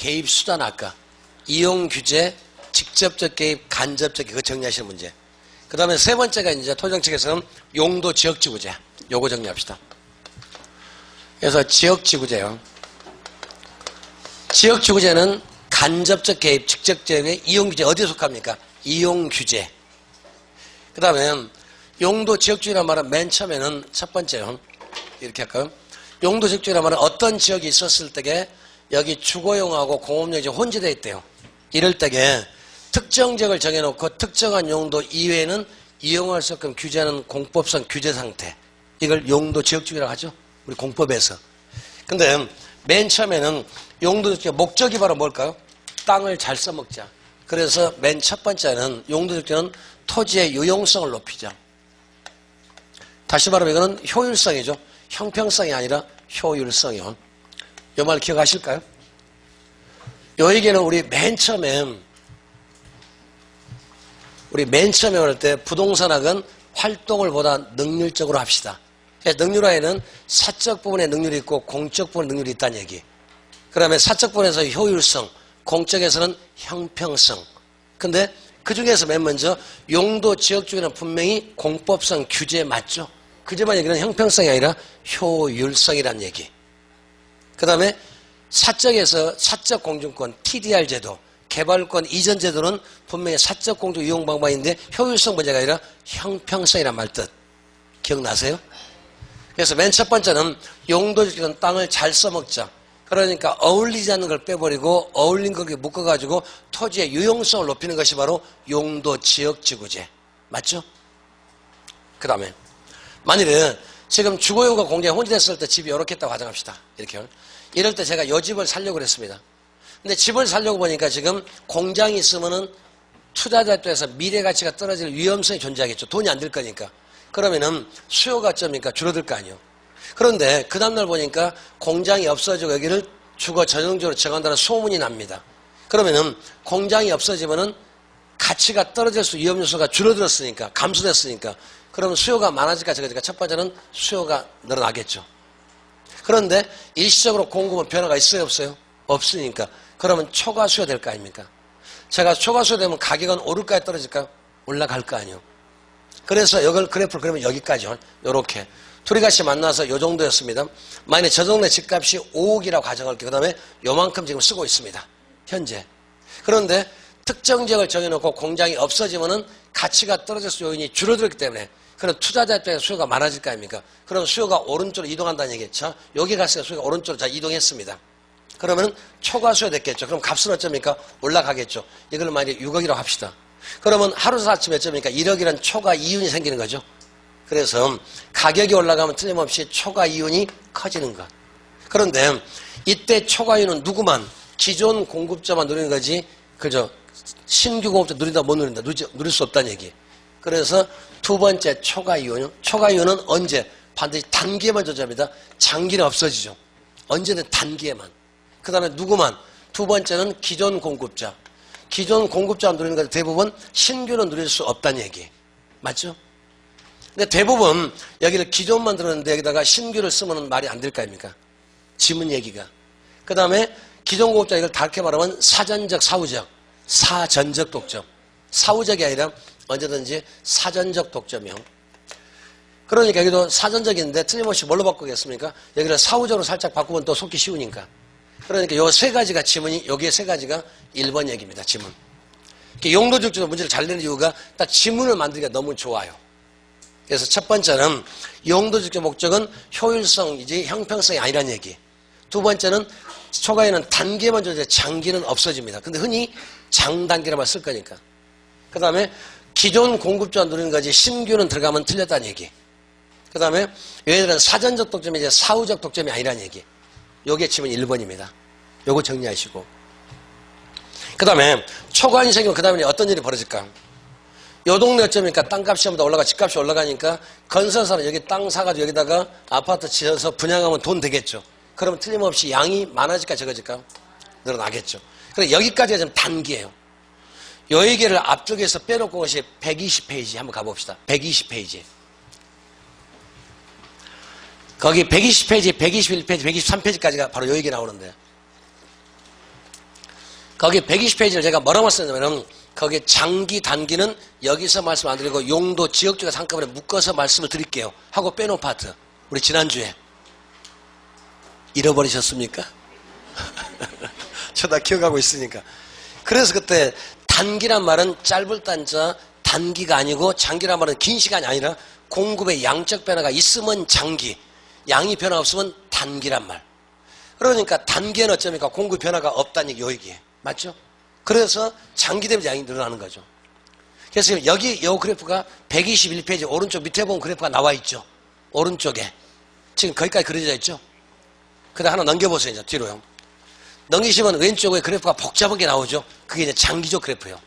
개입 수단 아까 이용 규제, 직접적 개입, 간접적 개입, 그거 정리하시는 문제. 그 다음에 세 번째가 이제 토지정책에서는 용도 지역지구제. 요거 정리합시다. 그래서 지역지구제요. 지역지구제는 간접적 개입, 직접적 개입의 이용규제 어디에 속합니까? 이용규제. 그 다음에 용도 지역주의란 말은 맨 처음에는 첫 번째요. 이렇게 할까요? 용도 지역주의란 말은 어떤 지역이 있었을 때에 여기 주거용하고 공업용이 혼재되어 있대요. 이럴 때에 특정 지역을 정해놓고 특정한 용도 이외에는 이용할 수 없게끔 규제하는 공법상 규제 상태. 이걸 용도 지역주의라고 하죠. 우리 공법에서. 근데 맨 처음에는 용도 지역주의 목적이 바로 뭘까요? 땅을 잘 써먹자. 그래서 맨 첫 번째는 용도 지역주의는 토지의 유용성을 높이자. 다시 말하면 이거는 효율성이죠. 형평성이 아니라 효율성이요. 이 말 기억하실까요? 요 얘기는 우리 맨 처음에 할 때 부동산학은 활동을 보다 능률적으로 합시다. 능률화에는 사적 부분에 능률이 있고 공적 부분에 능률이 있다는 얘기. 그 다음에 사적 부분에서 효율성, 공적에서는 형평성. 근데 그 중에서 맨 먼저 용도 지역주의는 분명히 공법상 규제에 맞죠. 그제만 얘기는 형평성이 아니라 효율성이라는 얘기. 그 다음에 사적에서 사적 공증권, TDR 제도, 개발권 이전 제도는 분명히 사적 공정 이용 방법인데 효율성 문제가 아니라 형평성이란 말 뜻. 기억나세요? 그래서 맨 첫 번째는 용도지역은 땅을 잘 써먹자. 그러니까 어울리지 않는 걸 빼버리고 어울린 거기에 묶어가지고 토지의 유용성을 높이는 것이 바로 용도 지역지구제. 맞죠? 그 다음에 만일에 지금 주거용과 공장이 혼재됐을 때 집이 이렇게 있다고 가정합시다. 이렇게요. 이럴 때 제가 이 집을 살려고 그랬습니다. 근데 집을 살려고 보니까 지금 공장이 있으면은 투자자 입장에서 미래 가치가 떨어질 위험성이 존재하겠죠. 돈이 안 들 거니까. 그러면은 수요가 어쩌니까 줄어들 거 아니에요. 그런데 그 다음날 보니까 공장이 없어지고 여기를 주거 전용적으로 정한다는 소문이 납니다. 그러면은 공장이 없어지면은 가치가 떨어질 수 위험 요소가 줄어들었으니까, 감소됐으니까, 그러면 수요가 많아질까 적어질까? 첫 번째는 수요가 늘어나겠죠. 그런데 일시적으로 공급은 변화가 있어요, 없어요? 없으니까. 그러면 초과 수요 될 거 아닙니까? 제가 초과 수요 되면 가격은 오를까요, 떨어질까요? 올라갈 거 아니에요. 그래서 이걸 그래프를 그리면 여기까지요. 요렇게. 둘이 같이 만나서 요 정도였습니다. 만약에 저 동네 집값이 5억이라고 가정할게요. 그 다음에 요만큼 지금 쓰고 있습니다. 현재. 그런데 특정 지역을 정해놓고 공장이 없어지면은 가치가 떨어질 수 요인이 줄어들기 때문에 그런 투자자 입장에서 수요가 많아질 거 아닙니까? 그럼 수요가 오른쪽으로 이동한다는 얘기죠. 여기 갔어요. 수요가 오른쪽으로 자 이동했습니다. 그러면 초과 수요 됐겠죠. 그럼 값은 어쩝니까? 올라가겠죠. 이걸 만약에 6억이라고 합시다. 그러면 하루 아침에 어쩝니까? 1억이라는 초과 이윤이 생기는 거죠. 그래서 가격이 올라가면 틀림없이 초과 이윤이 커지는 것. 그런데 이때 초과 이윤은 누구만? 기존 공급자만 누리는 거지. 그죠? 신규 공급자 누린다 못 누린다. 누릴 수 없다는 얘기. 그래서 두 번째 초과 이윤은 초과 이윤은 언제? 반드시 단기에만 존재합니다. 장기는 없어지죠. 언제든 단기에만. 그 다음에 누구만? 두 번째는 기존 공급자. 기존 공급자만 누리는 것 대부분 신규는 누릴 수 없다는 얘기. 맞죠? 근데 대부분 여기를 기존만 들었는데 여기다가 신규를 쓰면 말이 안 될 거 아닙니까? 지문 얘기가. 그 다음에 기존 공급자 이걸 다르게 말하면 사전적, 사후적, 사전적 독점. 사후적이 아니라 언제든지 사전적 독점형. 그러니까 여기도 사전적인데 틀림없이 뭘로 바꾸겠습니까? 여기를 사후적으로 살짝 바꾸면 또 속기 쉬우니까. 그러니까 요 세 가지가 지문이, 여기에 세 가지가 1번 얘기입니다. 지문. 용도지역주도 문제를 잘 내는 이유가 딱 지문을 만들기가 너무 좋아요. 그래서 첫 번째는 용도지역주 목적은 효율성이지 형평성이 아니라는 얘기. 두 번째는 초과에는 단계만 존재, 장기는 없어집니다. 근데 흔히 장단기라만 쓸 거니까. 그 다음에 기존 공급자 누리는 거지 신규는 들어가면 틀렸다는 얘기. 그 다음에 얘네들은 사전적 독점이 이제 사후적 독점이 아니라는 얘기. 요게 지문 1번입니다. 요거 정리하시고. 그 다음에 초과인이 생기면 그 다음에 어떤 일이 벌어질까? 요 동네 어쩌니까 땅값이 전부 다 올라가, 집값이 올라가니까 건설사는 여기 땅 사가지고 여기다가 아파트 지어서 분양하면 돈 되겠죠. 그러면 틀림없이 양이 많아질까 적어질까? 늘어나겠죠. 그래 여기까지가 좀 단기예요. 요 얘기를 앞쪽에서 빼놓고 것이 120페이지 한번 가봅시다. 120페이지. 거기 120페이지, 121페이지, 123페이지까지가 바로 요 얘기 나오는데. 거기 120페이지를 제가 뭐라고 썼냐면 거기 장기 단기는 여기서 말씀 안 드리고 용도 지역 쪽에서 한꺼번에 묶어서 말씀을 드릴게요 하고 빼놓은 파트 우리 지난주에 잃어버리셨습니까? 저 다 기억하고 있으니까. 그래서 그때 단기란 말은 짧을 단자 단기가 아니고 장기란 말은 긴 시간이 아니라 공급의 양적 변화가 있으면 장기, 양이 변화 없으면 단기란 말. 그러니까 단기에는 어쩌니까 공급 변화가 없다는 얘기, 요 얘기예요. 맞죠? 그래서 장기 되면 양이 늘어나는 거죠. 그래서 여기 이 그래프가 121페이지 오른쪽 밑에 보면 그래프가 나와 있죠. 오른쪽에. 지금 거기까지 그려져 있죠. 그 다음 하나 넘겨보세요. 이제 뒤로요. 넘기시면 왼쪽에 그래프가 복잡한 게 나오죠. 그게 이제 장기적 그래프예요.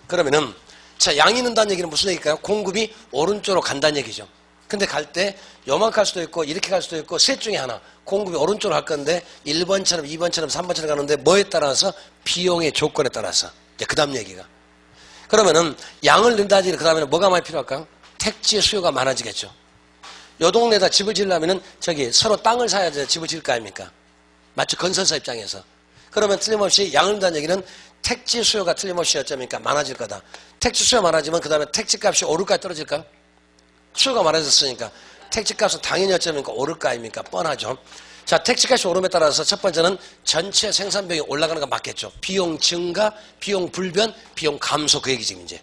그러면은 자, 양이 는다는 얘기는 무슨 얘기일까요? 공급이 오른쪽으로 간다는 얘기죠. 근데 갈 때 요만큼 갈 수도 있고 이렇게 갈 수도 있고 셋 중에 하나 공급이 오른쪽으로 갈 건데 1번처럼 2번처럼 3번처럼 가는데 뭐에 따라서 비용의 조건에 따라서 이제 그 다음 얘기가 그러면은 양을 넣는다지 그 다음에는 뭐가 많이 필요할까요? 택지의 수요가 많아지겠죠. 요 동네에다 집을 지으려면은 저기 서로 땅을 사야 집을 지을 거 아닙니까? 맞죠? 건설사 입장에서. 그러면 틀림없이 양을 넣는다는 얘기는 택지 수요가 틀림없이 어쩌니까 많아질 거다. 택지 수요가 많아지면 그 다음에 택지 값이 오를까요? 떨어질까요? 수요가 많아졌으니까 택지 값은 당연히 어쩌니까 오를 거 아닙니까? 뻔하죠. 자, 택지 값이 오름에 따라서 첫 번째는 전체 생산비용이 올라가는 건 맞겠죠. 비용 증가, 비용 불변, 비용 감소 그 얘기 지금 이제.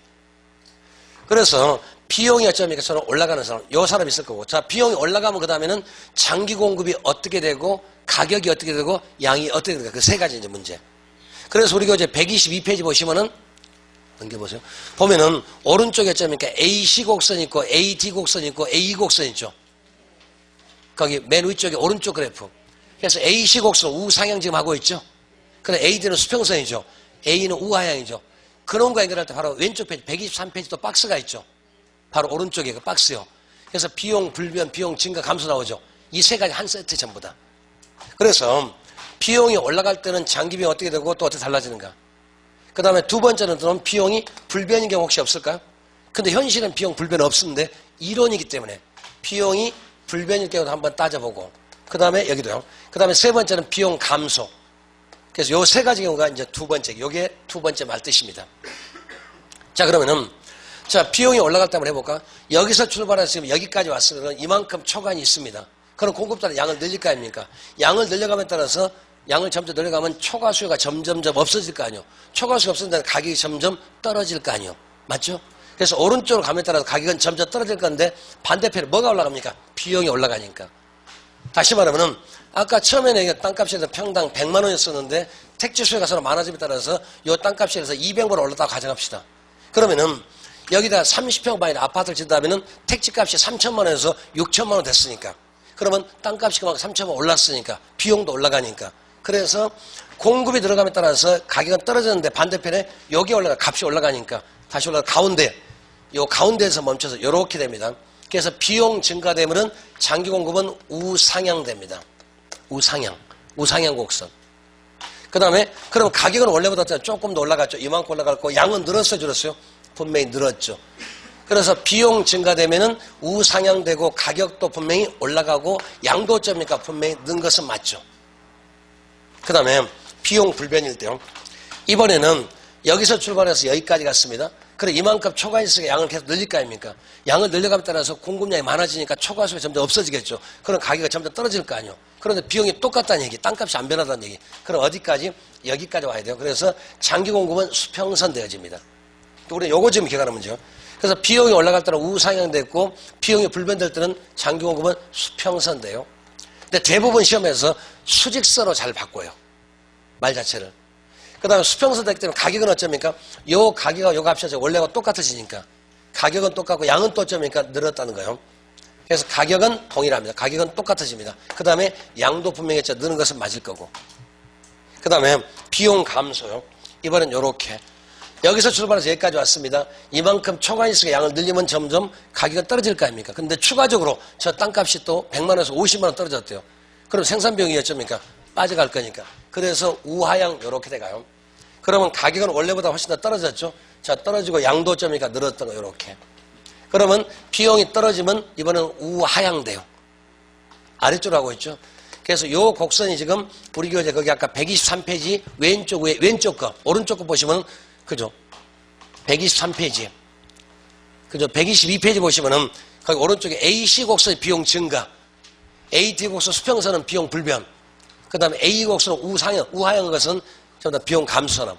그래서 비용이 어쩌니까 저는 올라가는 사람, 요 사람 있을 거고. 자, 비용이 올라가면 그 다음에는 장기 공급이 어떻게 되고 가격이 어떻게 되고 양이 어떻게 되는가 그 세 가지 이제 문제. 그래서 우리가 이제 122페이지 보시면은 넘겨보세요. 보면은 오른쪽에 어쩌니까 AC 곡선 있고 AD 곡선 있고 AE 곡선 있죠. 거기 맨 위쪽에 오른쪽 그래프. 그래서 AC 곡선 우상향 지금 하고 있죠. 근데 AD는 수평선이죠. A는 우하향이죠. 그런 거 연결할 때 바로 왼쪽 페이지 123페이지 또 박스가 있죠. 바로 오른쪽에 그 박스요. 그래서 비용 불변, 비용 증가, 감소 나오죠. 이 세 가지 한 세트 전부 다. 그래서 비용이 올라갈 때는 장기 비용 어떻게 되고 또 어떻게 달라지는가. 그 다음에 두 번째는 또 비용이 불변인 경우 혹시 없을까요? 근데 현실은 비용 불변 없는데 이론이기 때문에 비용이 불변일 경우도 한번 따져보고 그 다음에 여기도요. 그 다음에 세 번째는 비용 감소. 그래서 요 세 가지 경우가 이제 두 번째, 요게 두 번째 말 뜻입니다. 자, 그러면은 자, 비용이 올라갈 때 한번 해볼까? 여기서 출발해서 지금 여기까지 왔으면 이만큼 초간이 있습니다. 그럼 공급 따라 양을 늘릴 거 아닙니까? 양을 늘려감에 따라서 양을 점점 늘려가면 초과 수요가 점점점 없어질 거 아니에요. 초과 수요가 없어진다면 가격이 점점 떨어질 거 아니에요. 맞죠? 그래서 오른쪽으로 감에 따라서 가격은 점점 떨어질 건데 반대편에 뭐가 올라갑니까? 비용이 올라가니까. 다시 말하면은 아까 처음에는 땅값이 평당 100만 원이었었는데 택지 수요가 서로 많아짐에 따라서 이 땅값이 200만 원 올랐다고 가정합시다. 그러면은 여기다 30평방의 아파트를 짓다면은 택지값이 3천만 원에서 6천만 원 됐으니까. 그러면 땅값이 그만큼 3천만 원 올랐으니까 비용도 올라가니까. 그래서 공급이 들어감에 따라서 가격은 떨어졌는데 반대편에 여기 올라가 값이 올라가니까 다시 올라가 가운데 요 가운데에서 멈춰서 이렇게 됩니다. 그래서 비용 증가되면은 장기 공급은 우상향됩니다. 우상향 곡선. 그 다음에 그럼 가격은 원래보다 조금 더 올라갔죠. 이만큼 올라갔고 양은 늘었어요, 줄었어요? 분명히 늘었죠. 그래서 비용 증가되면은 우상향되고 가격도 분명히 올라가고 양도 어쩝니까? 분명히 는 것은 맞죠. 그 다음에 비용 불변일 때요. 이번에는 여기서 출발해서 여기까지 갔습니다. 그래 이만큼 초과이 있으니까 양을 계속 늘릴 거 아닙니까? 양을 늘려감에 따라서 공급량이 많아지니까 초과수가 점점 없어지겠죠. 그럼 가격이 점점 떨어질 거 아니에요. 그런데 비용이 똑같다는 얘기, 땅값이 안 변하다는 얘기. 그럼 어디까지? 여기까지 와야 돼요. 그래서 장기 공급은 수평선 되어집니다. 우리 요거 지금 기억하는 문제요. 그래서 비용이 올라갈 때는 우상향됐고 비용이 불변될 때는 장기 공급은 수평선 돼요. 근데 대부분 시험에서 수직선으로 잘 바꿔요. 말 자체를. 그 다음에 수평선 되기 때문에 가격은 어쩝니까? 요 가격과 요 값이 원래가 똑같아지니까 가격은 똑같고 양은 또 어쩝니까? 늘었다는 거예요. 그래서 가격은 동일합니다. 가격은 똑같아집니다. 그 다음에 양도 분명히 느는 것은 맞을 거고. 그 다음에 비용 감소요. 이번엔 요렇게. 여기서 출발해서 여기까지 왔습니다. 이만큼 초과이 있으니까 양을 늘리면 점점 가격은 떨어질 거 아닙니까? 근데 추가적으로 저 땅값이 또 100만 원에서 50만 원 떨어졌대요. 그럼 생산비용이 어쩝니까? 빠져갈 거니까. 그래서 우하향 요렇게 돼가요. 그러면 가격은 원래보다 훨씬 더 떨어졌죠. 자, 떨어지고 양도 어쩝니까? 늘었던 거 요렇게. 그러면 비용이 떨어지면 이번에는 우하향 돼요. 아래쪽으로 하고 있죠. 그래서 요 곡선이 지금 우리 교재 거기 아까 123페이지 왼쪽 거, 오른쪽 거 보시면, 그죠? 123페이지. 그죠? 122페이지 보시면은 거기 오른쪽에 AC 곡선의 비용 증가, AD 곡선 수평선은 비용 불변, 그 다음에 A 곡선은 우하향 것은 전부 다 비용 감소선.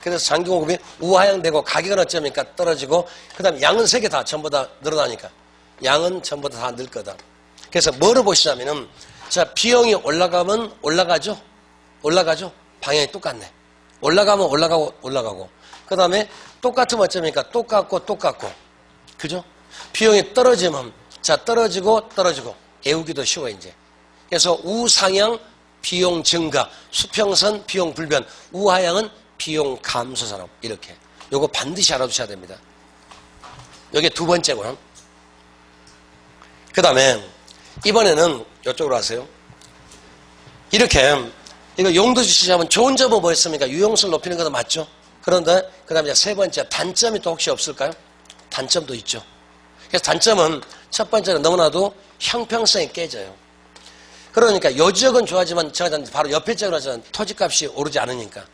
그래서 장기공급이 우하향되고 가격은 어쩌니까 떨어지고, 그 다음에 양은 세 개 다 전부 다 늘어나니까. 양은 전부 다 늘 거다. 그래서 뭐를 보시냐면은, 자, 비용이 올라가면 올라가죠? 올라가죠? 방향이 똑같네. 올라가면 올라가고. 그 다음에 똑같으면 어쩌니까 똑같고. 그죠? 비용이 떨어지면, 자, 떨어지고. 애우기도 쉬워, 이제. 그래서 우상향 비용 증가, 수평선 비용 불변, 우하향은 비용 감소산업. 이렇게. 요거 반드시 알아두셔야 됩니다. 요게 두 번째고요. 그 다음에 이번에는 이쪽으로 하세요. 이렇게 이거 용도 주시자면 좋은 점은 뭐였습니까? 유용성을 높이는 것도 맞죠? 그런데 그 다음에 세 번째 단점이 또 혹시 없을까요? 단점도 있죠. 그래서 단점은 첫 번째는 너무나도 형평성이 깨져요. 그러니까 요 지역은 좋아하지만 제가 바로 옆에 지역은 하지만 토지값이 오르지 않으니까.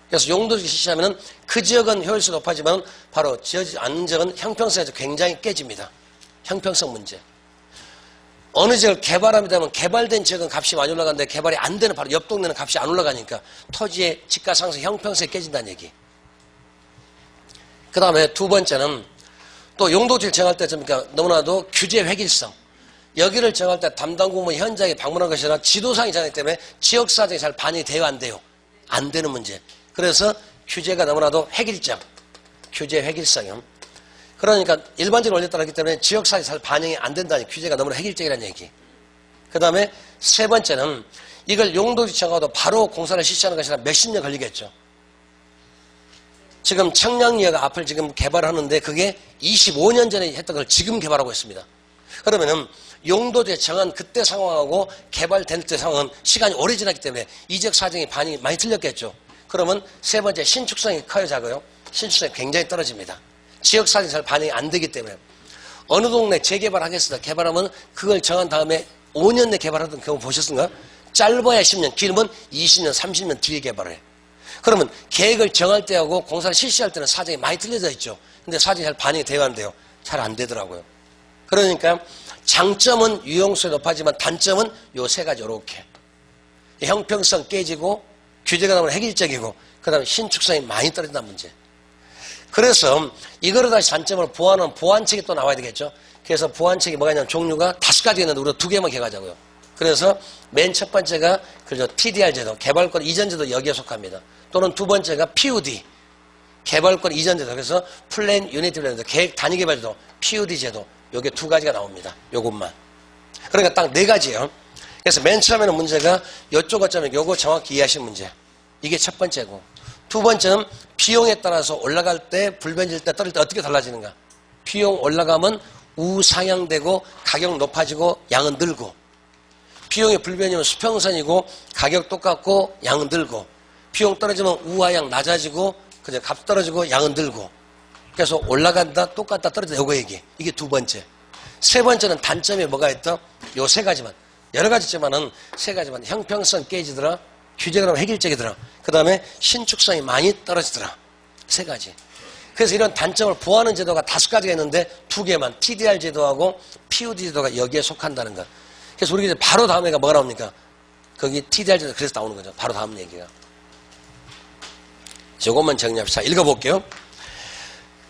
그래서 용도 주시자면 그 지역은 효율성이 높아지만 바로 지어지지 않는 지역은 형평성에서 굉장히 깨집니다. 형평성 문제. 어느 지역을 개발하면 되면 개발된 지역은 값이 많이 올라가는데 개발이 안 되는 바로 옆 동네는 값이 안 올라가니까 토지의 지가 상승 형평성이 깨진다는 얘기. 그 다음에 두 번째는 또 용도지를 정할 때 너무나도 규제 획일성. 여기를 정할 때 담당 공무원이 현장에 방문한 것이 아니라 지도상이 정하기 때문에 지역사정이 잘 반영이 돼요, 안 돼요? 안 되는 문제. 그래서 규제가 너무나도 획일적. 규제 획일성이요. 그러니까 일반적으로 올렸다기 때문에 지역사정이 잘 반영이 안 된다니 규제가 너무나 획일적이라는 얘기. 그 다음에 세 번째는 이걸 용도지 정하고도 바로 공사를 실시하는 것이 아니라 몇십 년 걸리겠죠. 지금 청량리역 앞을 지금 개발하는데 그게 25년 전에 했던 걸 지금 개발하고 있습니다. 그러면은 용도지에 정한 그때 상황하고 개발될 때 상황은 시간이 오래 지났기 때문에 이 지역 사정이 많이 틀렸겠죠. 그러면 세 번째 신축성이 커요, 작아요? 신축성이 굉장히 떨어집니다. 지역 사정이 잘 반영이 안 되기 때문에 어느 동네 재개발하겠습니다. 개발하면 그걸 정한 다음에 5년 내 개발하던 경우 보셨습니까? 짧아야 10년, 길면 20년, 30년 뒤에 개발을 해요. 그러면 계획을 정할 때하고 공사를 실시할 때는 사정이 많이 틀려져 있죠. 근데 사정이 잘 반영이 되어야 하는데요. 잘 안 되더라고요. 그러니까 장점은 유용성이 높아지만 단점은 요 세 가지 요렇게. 형평성 깨지고 규제가 나오면 획일적이고 그 다음에 신축성이 많이 떨어진다는 문제. 그래서 이거를 다시 단점으로 보완하는 보완책이 또 나와야 되겠죠. 그래서 보완책이 뭐가 있냐면 종류가 5가지 있는데 우리가 2개만 개가자고요. 그래서 맨 첫 번째가 그죠 TDR 제도, 개발권 이전 제도 여기에 속합니다. 또는 두 번째가 PUD, 개발권 이전 제도. 그래서 플랜 유니티 제도, 계획 단위 개발 제도, PUD 제도. 요게 2가지가 나옵니다. 요것만. 그러니까 딱 4가지예요. 그래서 맨 처음에는 문제가 요쪽 어쩌면 요거 정확히 이해하시는 문제. 이게 첫 번째고. 두 번째는 비용에 따라서 올라갈 때, 불변질 때, 떨어질 때 어떻게 달라지는가. 비용 올라가면 우상향되고 가격 높아지고 양은 늘고, 비용이 불변이면 수평선이고 가격 똑같고 양은 늘고, 비용 떨어지면 우하향 낮아지고 그냥 값 떨어지고 양은 늘고. 그래서 올라간다, 똑같다, 떨어진다, 요거 얘기. 이게 두 번째. 세 번째는 단점이 뭐가 있다? 요 세 가지만. 여러 가지 있지만은 세 가지만. 형평성 깨지더라, 규제가 너무 획일적이더라, 그 다음에 신축성이 많이 떨어지더라. 세 가지. 그래서 이런 단점을 보완하는 제도가 5가지가 있는데 2개만. TDR 제도하고 PUD 제도가 여기에 속한다는 것. 그래서 우리 이제 바로 다음 애가 뭐가 나옵니까? 거기 TDR 제도 그래서 나오는 거죠. 바로 다음 얘기가. 이것만 정리합시다. 읽어볼게요.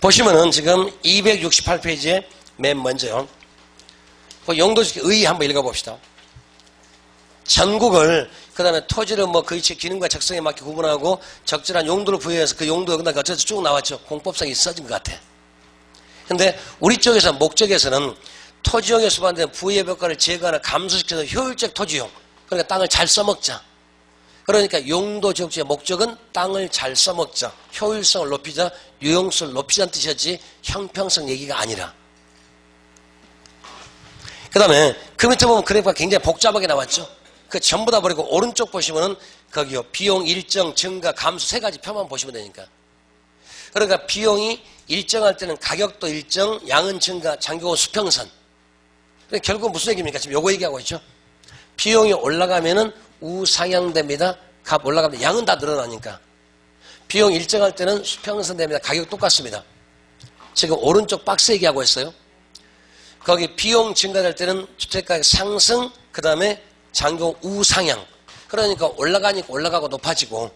보시면은 지금 268페이지에 맨 먼저요. 그 용도식 의 한번 읽어봅시다. 전국을 그 다음에 토지를 뭐 그 위치 기능과 적성에 맞게 구분하고 적절한 용도를 부여해서 그 용도가 그다음에 어쩌서 쭉 나왔죠. 공법상이 써진 것 같아. 근데 우리 쪽에서 목적에서는 토지용에 수반된 부의 효과를 제거하나 감소시켜서 효율적 토지용. 그러니까 땅을 잘 써먹자. 그러니까 용도 지역주의 목적은 땅을 잘 써먹자, 효율성을 높이자, 유용성을 높이자는 뜻이었지 형평성 얘기가 아니라. 그 다음에 그 밑에 보면 그래프가 굉장히 복잡하게 나왔죠. 그 전부 다 버리고 오른쪽 보시면은 거기요 비용 일정, 증가, 감소 3가지 표만 보시면 되니까. 그러니까 비용이 일정할 때는 가격도 일정, 양은 증가, 장기고 수평선. 그러니까 결국은 무슨 얘기입니까? 지금 요거 얘기하고 있죠. 비용이 올라가면은 우상향됩니다. 값 올라가면 양은 다 늘어나니까. 비용 일정할 때는 수평선 됩니다. 가격 똑같습니다. 지금 오른쪽 박스 얘기하고 있어요. 거기 비용 증가될 때는 주택가격 상승, 그 다음에 장경 우상향. 그러니까 올라가니까 올라가고 높아지고,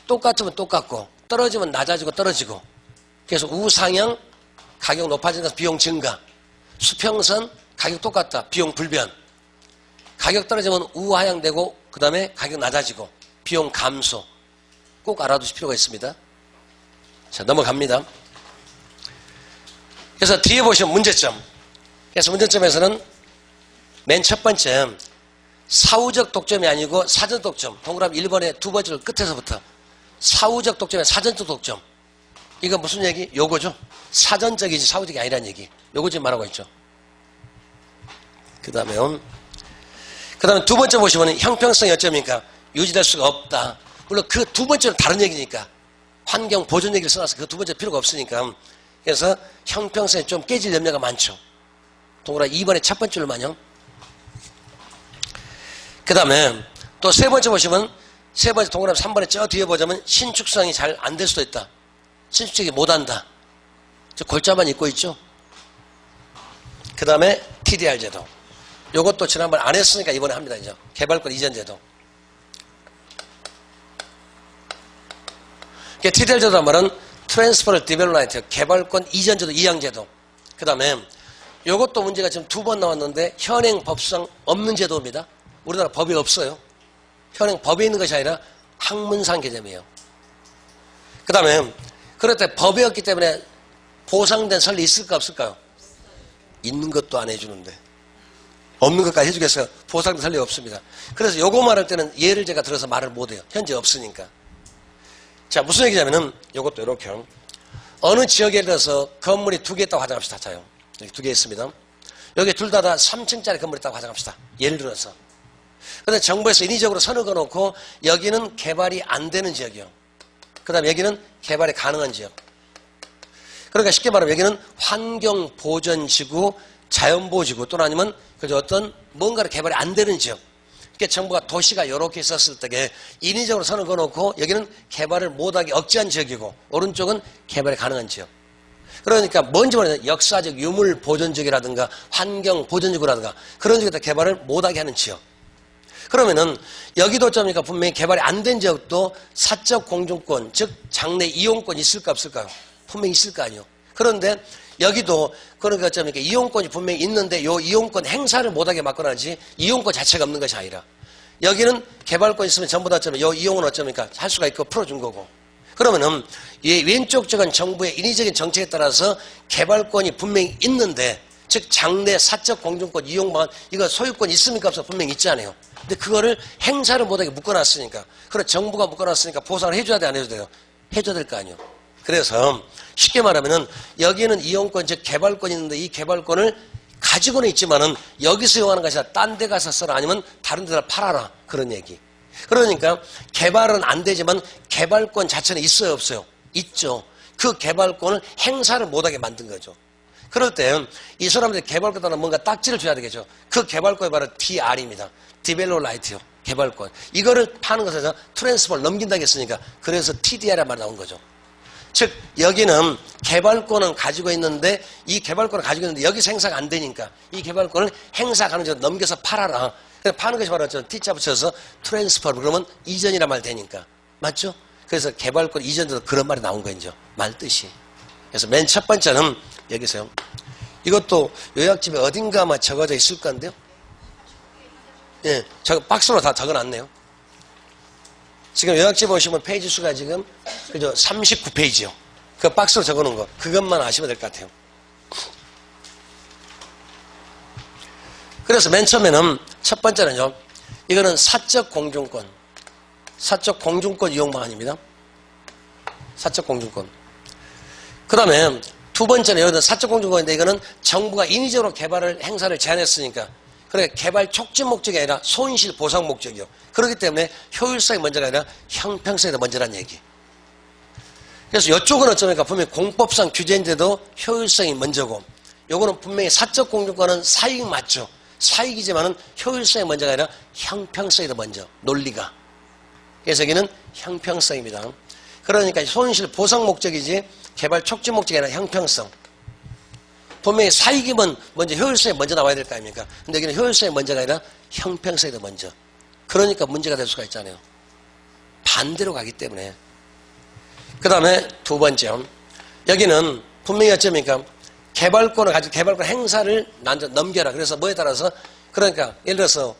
똑같으면 똑같고, 떨어지면 낮아지고 떨어지고. 그래서 우상향, 가격 높아지는 것은 비용 증가. 수평선, 가격 똑같다. 비용 불변. 가격 떨어지면 우하향되고, 그 다음에 가격 낮아지고, 비용 감소. 꼭 알아두실 필요가 있습니다. 자, 넘어갑니다. 그래서 뒤에 보시면 문제점. 그래서 문제점에서는 맨 첫 번째, 사후적 독점이 아니고 사전 독점. 동그라미 1번의 두 번째 끝에서부터. 사후적 독점이 사전적 독점. 이거 무슨 얘기? 요거죠. 사전적이지 사후적이 아니라는 얘기. 요거 지금 말하고 있죠. 그 다음에 두 번째 보시면 형평성이 어쩌니까 유지될 수가 없다. 물론 그 두 번째는 다른 얘기니까. 환경 보존 얘기를 써놔서 그 두 번째 필요가 없으니까. 그래서 형평성이 좀 깨질 염려가 많죠. 동그라미 2번의 첫 번째로만요. 그 다음에 또 세 번째 보시면 세 번째 동그라미 3번에 저 뒤에 보자면 신축성이 잘 안 될 수도 있다. 신축적이 못한다. 저 골자만 입고 있죠. 그 다음에 TDR 제도. 요것도 지난번 안 했으니까 이번에 합니다. 이제 개발권 이전 제도. TDR 제도란 말은 트랜스퍼럴 디벨롭먼트, 개발권 이전 제도, 이양 제도. 그 다음에 요것도 문제가 지금 두 번 나왔는데 현행 법상 없는 제도입니다. 우리나라 법이 없어요. 현행 법에 있는 것이 아니라 학문상 개념이에요. 그 다음에 그럴 때 법이 없기 때문에 보상된 설리 있을까 없을까요? 있는 것도 안 해주는데 없는 것까지 해주겠어요? 보상된 설리 없습니다. 그래서 요거 말할 때는 예를 제가 들어서 말을 못해요. 현재 없으니까. 자, 무슨 얘기냐면은 요것도 이렇게 어느 지역에 들어서 건물이 두 개 있다고 가정합시다. 자요. 여기 두 개 있습니다. 여기 둘 다 3층짜리 건물이 있다고 가정합시다. 예를 들어서. 그런데 정부에서 인위적으로 선을 그어놓고 여기는 개발이 안 되는 지역이요. 그 다음에 여기는 개발이 가능한 지역. 그러니까 쉽게 말하면 여기는 환경보전지구, 자연보호지구 또는 아니면 그저 어떤 뭔가를 개발이 안 되는 지역. 그러니까 정부가 도시가 이렇게 있었을 때 인위적으로 선을 그어놓고 여기는 개발을 못하게 억제한 지역이고 오른쪽은 개발이 가능한 지역. 그러니까 뭔지 모르겠는데 역사적 유물보존지역이라든가 환경보존지구라든가 그런 지역에다 개발을 못하게 하는 지역. 그러면은 여기도 어쩌니까 분명히 개발이 안 된 지역도 사적 공중권, 즉 장래 이용권이 있을까 없을까요? 분명히 있을 거 아니에요. 그런데 여기도 그러니까 어쩌니까 이용권이 분명히 있는데 요 이용권 행사를 못하게 막거나지 이용권 자체가 없는 것이 아니라 여기는 개발권 있으면 전부 다 어쩌면 요 이용은 어쩌니까 할 수가 있고 풀어준 거고. 그러면은 이 왼쪽 쪽은 정부의 인위적인 정책에 따라서 개발권이 분명히 있는데 즉 장래 사적 공중권 이용 방안 이거 소유권 있습니까 없어 분명히 있지 않아요. 근데 그거를 행사를 못하게 묶어놨으니까 그래 정부가 묶어놨으니까 보상을 해줘야 돼 안 해줘야 돼요? 해줘야 될 거 아니에요. 그래서 쉽게 말하면은 여기는 이용권 즉 개발권이 있는데 이 개발권을 가지고는 있지만은 여기서 이용하는 것이 아니라 딴 데 가서 써라 아니면 다른 데다 팔아라 그런 얘기. 그러니까 개발은 안 되지만 개발권 자체는 있어요 없어요? 있죠. 그 개발권을 행사를 못하게 만든 거죠. 그럴 때 이 사람들이 개발권에다가 뭔가 딱지를 줘야 되겠죠. 그 개발권이 바로 DR입니다. 디벨롭 라이트요. 개발권. 이거를 파는 것에서 트랜스퍼를 넘긴다고 했으니까 그래서 TDR이라는 말이 나온 거죠. 즉 여기는 개발권은 가지고 있는데 이 개발권을 가지고 있는데 여기서 행사가 안 되니까 이 개발권을 행사 가능적으로 넘겨서 팔아라. 그래서 파는 것이 바로 T자 붙여서 트랜스퍼 그러면 이전이란 말 되니까. 맞죠? 그래서 개발권 이전도 그런 말이 나온 거죠. 말 뜻이. 그래서 맨 첫 번째는 여기서요. 이것도 요약집에 어딘가 아마 적어져 있을 건데요. 예, 저 박스로 다 적어놨네요. 지금 요약집 보시면 페이지 수가 지금 그죠 39페이지요. 그 박스로 적어놓은 거 그것만 아시면 될 것 같아요. 그래서 맨 처음에는 첫 번째는요. 이거는 사적 공중권 이용 방안입니다. 사적 공중권. 그 다음에 두 번째는 여기는 사적 공중권인데 이거는 정부가 인위적으로 개발을 행사를 제한했으니까 그러니까 개발 촉진 목적이 아니라 손실 보상 목적이요. 그렇기 때문에 효율성이 먼저가 아니라 형평성이 더 먼저란 얘기. 그래서 이쪽은 어쩌니까 분명히 공법상 규제인데도 효율성이 먼저고 요거는 분명히 사적 공중권은 사익 맞죠. 사익이지만은 효율성이 먼저가 아니라 형평성이 더 먼저, 논리가. 그래서 여기는 형평성입니다. 그러니까 손실 보상 목적이지 개발 촉진 목적이 아니라 형평성. 분명히 사익이면 먼저 효율성이 먼저 나와야 될 거 아닙니까? 근데 여기는 효율성이 먼저가 아니라 형평성이 더 먼저. 그러니까 문제가 될 수가 있잖아요. 반대로 가기 때문에. 그 다음에 두 번째, 여기는 분명히 어쩌니까 개발권을 가지고 개발권 행사를 넘겨라. 그래서 뭐에 따라서, 그러니까 예를 들어서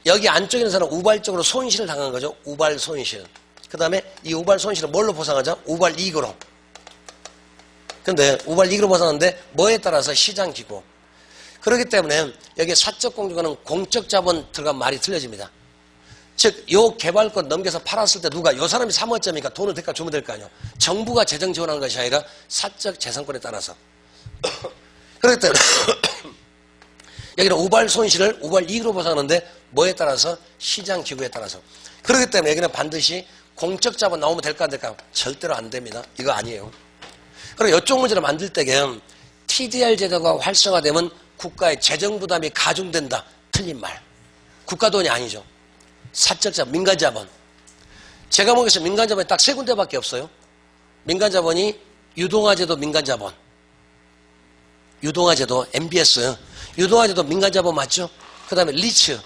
여기 안쪽에 있는 사람은 우발적으로 손실을 당한 거죠. 우발 손실. 그 다음에 이 우발 손실을 뭘로 보상하죠? 우발 이익으로. 근데 우발 이익으로 보상하는데 뭐에 따라서 시장 기구. 그렇기 때문에 여기 사적 공유가는 공적 자본 들어간 말이 틀려집니다. 즉, 요 개발권 넘겨서 팔았을 때 누가, 요 사람이 사모점이니까 돈을 대가 주면 될 거 아니에요. 정부가 재정 지원하는 것이 아니라 사적 재산권에 따라서. 그렇기 때문에 여기는 우발 손실을 우발 이익으로 보상하는데 뭐에 따라서? 시장 기구에 따라서. 그렇기 때문에 여기는 반드시 공적 자본 나오면 될까 안 될까? 절대로 안 됩니다. 이거 아니에요. 그리고 이쪽 문제를 만들 때에 TDR 제도가 활성화되면 국가의 재정 부담이 가중된다. 틀린 말. 국가 돈이 아니죠. 사적 자본, 민간 자본. 제가 보기에서 민간 자본이 딱 세 군데밖에 없어요. 민간 자본이 유동화제도 민간 자본. 유동화제도, MBS. 유동화제도 민간 자본 맞죠? 그 다음에 리츠.